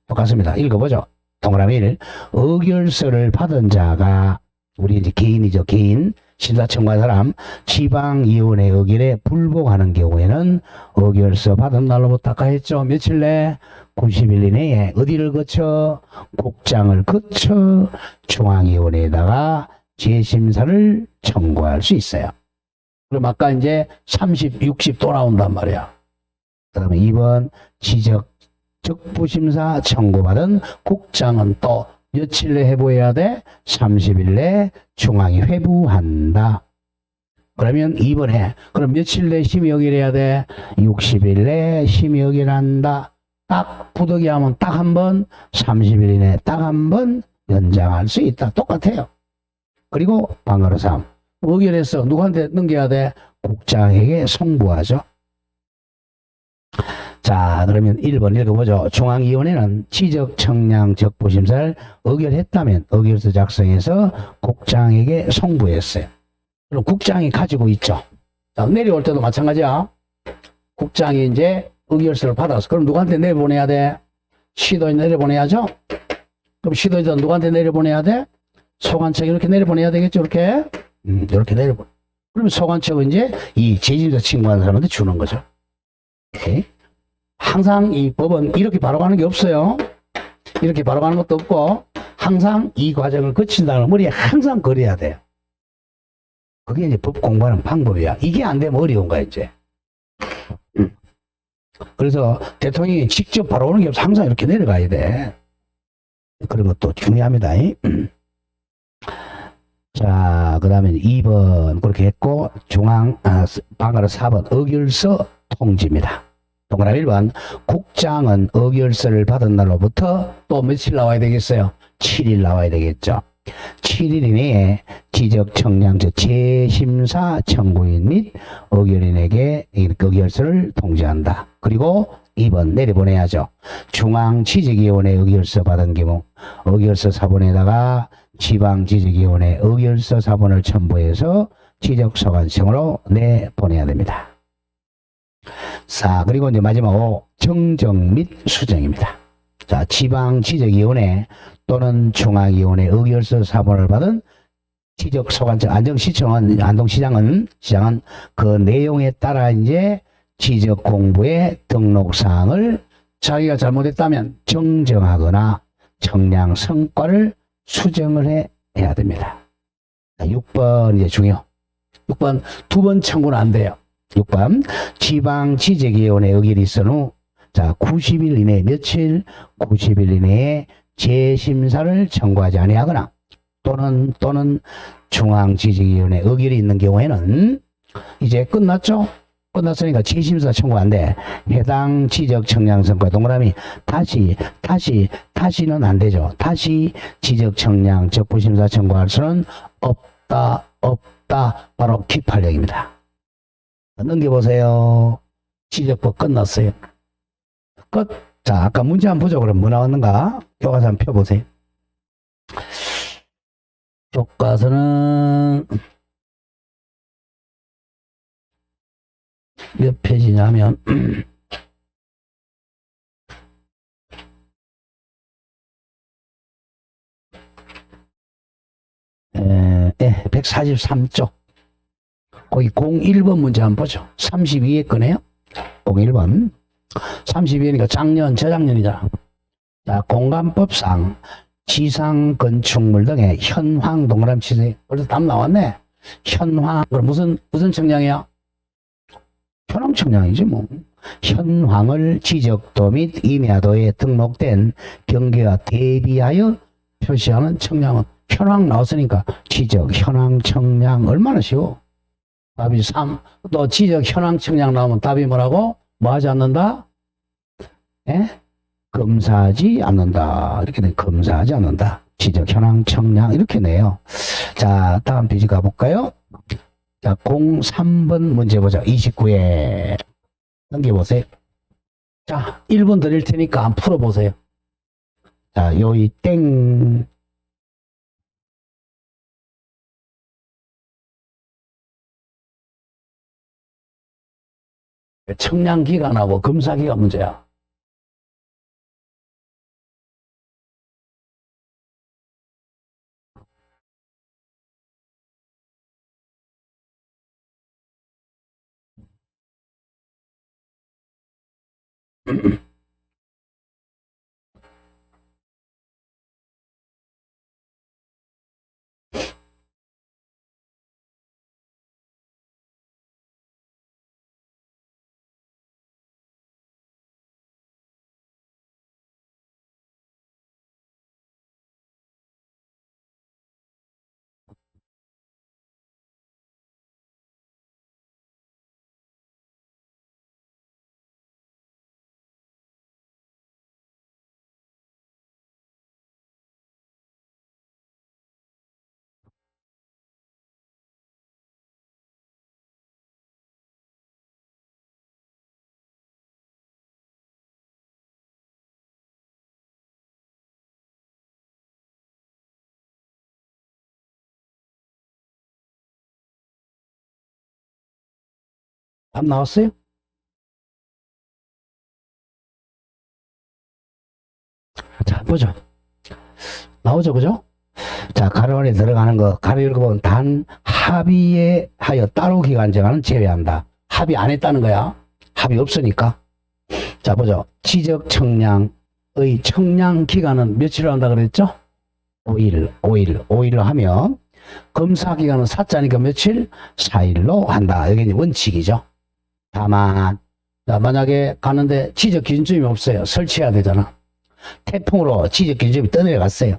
똑같습니다. 읽어보죠. 동그라미 1. 의결서를 받은 자가, 우리 이제 개인이죠. 개인. 심사 청구한 사람. 지방위원회 의결에 불복하는 경우에는 의결서 받은 날로부터 아까 했죠. 며칠 내? 90일 이내에 어디를 거쳐? 국장을 거쳐 중앙위원회에다가 재심사를 청구할 수 있어요. 그럼 아까 이제 30, 60 또 나온단 말이야. 그 다음에 2번 적부심사 청구받은 국장은 또 며칠 내 회부해야 돼? 30일 내 중앙이 회부한다. 그러면 2번에 그럼 며칠 내 심의의결해야 돼? 60일 내 심의의결한다. 딱 부득이하면 딱 한 번, 30일 이내 딱 한 번 연장할 수 있다. 똑같아요. 그리고 방가로 3. 의결해서 누구한테 넘겨야 돼? 국장에게 송부하죠. 자, 그러면 1번 읽어보죠. 중앙위원회는 지적청량 적부심사를 의결했다면 의결서 작성해서 국장에게 송부했어요. 그럼 국장이 가지고 있죠. 자, 내려올 때도 마찬가지야. 국장이 이제 의결서를 받았어. 그럼 누구한테 내보내야 돼? 시도에 내려보내야죠. 그럼 시도에다 누구한테 내려보내야 돼? 소관청에 이렇게 내려보내야 되겠죠, 이렇게? 이렇게 내려보내. 그러면 소관청은 이제 이 재질서 신고하는 사람한테 주는 거죠. 오케이. 항상 이 법은 이렇게 바로 가는 게 없어요. 이렇게 바로 가는 것도 없고, 항상 이 과정을 거친다는 머리에 항상 그려야 돼요. 그게 이제 법 공부하는 방법이야. 이게 안 되면 어려운 거야, 이제. 그래서 대통령이 직접 바로 오는 게 없어. 항상 이렇게 내려가야 돼. 그런 것도 중요합니다. 자, 그 다음에 2번 그렇게 했고, 방가로 4번 의결서 통지입니다. 동그라미 1번 국장은 의결서를 받은 날로부터 또 며칠 나와야 되겠어요? 7일 나와야 되겠죠. 7일 이내에 지적청량 즉 재심사 청구인 및 의결인에게 의결서를 통지한다. 그리고 2번 내려보내야죠. 중앙지적위원회 의결서 받은 경우 의결서 사본에다가 지방지적위원회 의결서 사본을 첨부해서 지적소관청으로 내보내야 됩니다. 자, 그리고 이제 마지막으로 정정 및 수정입니다. 자, 지방지적위원회 또는 중앙위원회 의결서 사본을 받은 지적소관청 안동시장은 그 내용에 따라 이제 지적공부의 등록사항을 자기가 잘못했다면 정정하거나 청량 성과를 수정을 해야 됩니다. 자, 6번 이제 중요. 6번 두 번 청구는 안 돼요. 6번 지방지적위원회 의결이 있은 후 자 90일 이내 며칠 90일 이내에 재심사를 청구하지 아니하거나 또는 중앙지적위원회 의결이 있는 경우에는 이제 끝났죠? 끝났으니까 재심사 청구 안 돼. 해당 지적 청량 성과 동그라미 다시는 안 되죠. 다시 지적 청량 적부심사 청구할 수는 없다. 바로 기판령입니다. 넘겨보세요. 지적법 끝났어요. 끝. 자, 아까 문제 한번 보죠. 그럼 뭐 나왔는가? 교과서 한번 펴보세요. 교과서는 몇 페이지냐면 143쪽. 거기 01번 문제 한번 보죠. 32에 거네요. 01번. 32회니까 작년, 재작년이잖아. 자, 공간법상 지상 건축물 등의 현황 동그라미 치세요. 벌써 답 나왔네. 현황. 그럼 무슨 청량이야? 현황 청량이지 뭐. 현황을 지적도 및 임야도에 등록된 경계와 대비하여 표시하는 청량은 현황 나왔으니까 지적, 현황, 청량 얼마나 쉬워. 답이 3. 또 지적, 현황, 청량 나오면 답이 뭐라고? 뭐 하지 않는다? 예? 검사하지 않는다. 이렇게 돼. 검사하지 않는다. 지적, 현황, 청량 이렇게 내요. 자, 다음 페이지 가볼까요? 자, 03번 문제 보자. 29회 넘겨보세요. 자, 1번 드릴 테니까 한번 풀어보세요. 자, 요이 땡. 청량기간하고 검사기간 문제야. 답 나왔어요? 자, 보죠. 나오죠, 그죠? 자, 가로 안에 들어가는 거, 가로 읽어보면 단 합의에 하여 따로 기간 정하는 제외한다. 합의 안 했다는 거야. 합의 없으니까. 자, 보죠. 지적 청량의 청량 기간은 며칠로 한다 그랬죠? 5일로 하면, 검사 기간은 4자니까 며칠? 4일로 한다. 여기 원칙이죠. 다만, 자, 만약에 가는데 지적 기준점이 없어요. 설치해야 되잖아. 태풍으로 지적 기준점이 떠내려갔어요.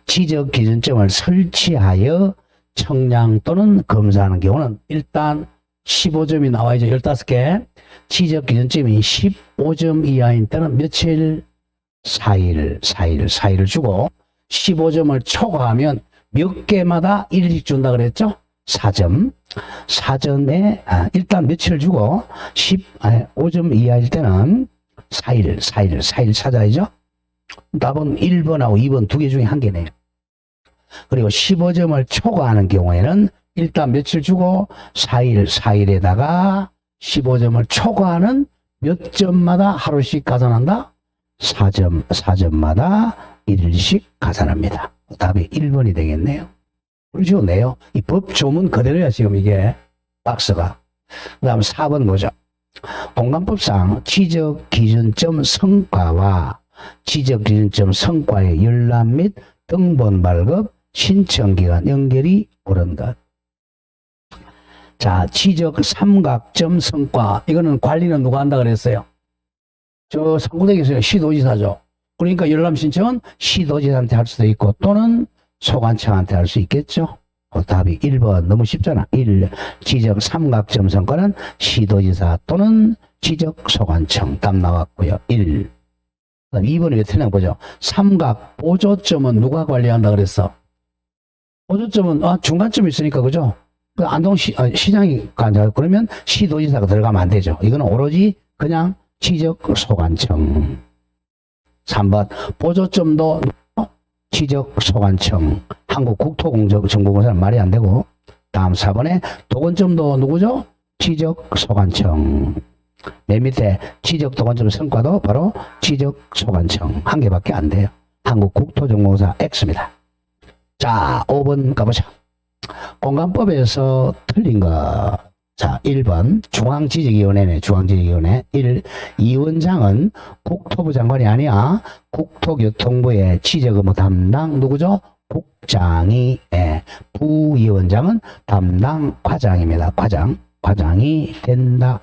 지적 기준점을 설치하여 청량 또는 검사하는 경우는 일단 15점이 나와야죠. 15개. 지적 기준점이 15점 이하인 때는 며칠? 4일을 주고 15점을 초과하면 몇 개마다 1씩 준다 그랬죠? 4점. 4점에 일단 며칠을 주고 15점 이하일 때는 4일 찾아야죠. 답은 1번하고 2번 두 개 중에 한 개네요. 그리고 15점을 초과하는 경우에는 일단 며칠 주고 4일에다가 15점을 초과하는 몇 점마다 하루씩 가산한다? 4점마다 1일씩 가산합니다. 답이 1번이 되겠네요. 그렇죠? 네요. 이 법 조문 그대로야, 지금 이게. 박스가. 그 다음 4번 보죠. 공간법상 지적 기준점 성과와 지적 기준점 성과의 열람 및 등본 발급, 신청기간 연결이 옳은 것. 자, 지적 삼각점 성과. 이거는 관리는 누가 한다 그랬어요? 저 성구대에서 시도지사죠. 그러니까 열람 신청은 시도지사한테 할 수도 있고 또는 소관청한테 할 수 있겠죠. 답이 1번. 너무 쉽잖아. 1. 지적 삼각점 성과는 시도지사 또는 지적 소관청. 답 나왔고요. 1. 그다음 2번이 왜 틀렸나 보죠. 삼각 보조점은 누가 관리한다 그랬어? 보조점은 중간점이 있으니까 그죠? 그 안동 시장이 간다 그러면 시도지사가 들어가면 안 되죠. 이거는 오로지 그냥 지적 소관청. 3번 보조점도 지적 소관청. 한국국토정보공사는 말이 안 되고. 다음 4번에 도건점도 누구죠? 지적 소관청. 맨 밑에 지적 도건점 성과도 바로 지적 소관청. 한 개밖에 안 돼요. 한국국토정보공사 X입니다. 자, 5번 가보자. 공간법에서 틀린 거. 자, 1번 중앙지적위원회네. 중앙지적위원회. 1. 이 원장은 국토부 장관이 아니야. 국토교통부의 지적의무 담당 누구죠? 국장이. 부위원장은 담당 과장입니다. 과장이 된다.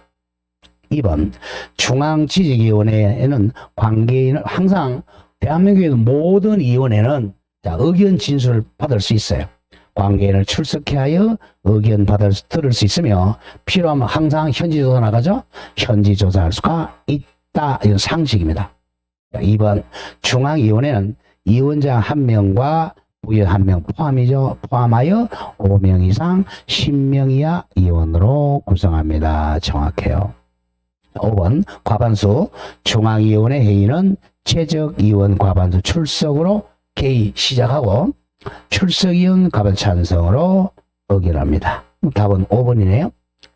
2번 중앙지적위원회에는 관계인을 항상 대한민국의 모든 위원회는 의견 진술을 받을 수 있어요. 관계인을 출석해 하여 의견 들을 수 있으며 필요하면 항상 현지조사 나가죠. 현지조사할 수가 있다. 이건 상식입니다. 2번 중앙위원회는 위원장 1명과 부위원 1명 포함이죠. 포함하여 5명 이상 10명 이하 위원으로 구성합니다. 정확해요. 5번 과반수 중앙위원회 회의는 최적위원 과반수 출석으로 개의 시작하고 출석위원 과반 찬성으로 의결합니다. 답은 5번이네요.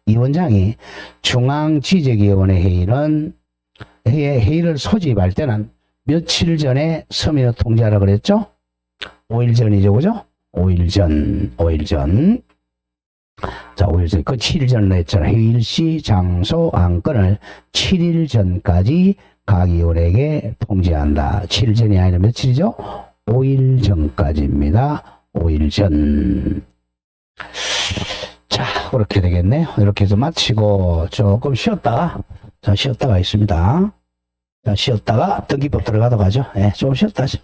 위원장이 중앙지적위원회 회의를 소집할 때는 며칠 전에 서면을 통지하라고 그랬죠? 5일 전이죠, 그죠? 5일 전. 자, 5일 전. 그 7일 전으로 했잖아. 회의일시, 장소, 안건을 7일 전까지 각 위원에게 통지한다. 7일 전이 아니라 며칠이죠? 5일 전까지입니다. 5일 전. 자, 그렇게 되겠네요. 이렇게 해서 마치고 조금 쉬었다가 있습니다. 자, 쉬었다가 등기법 들어가도록 하죠. 좀 쉬었다 하죠.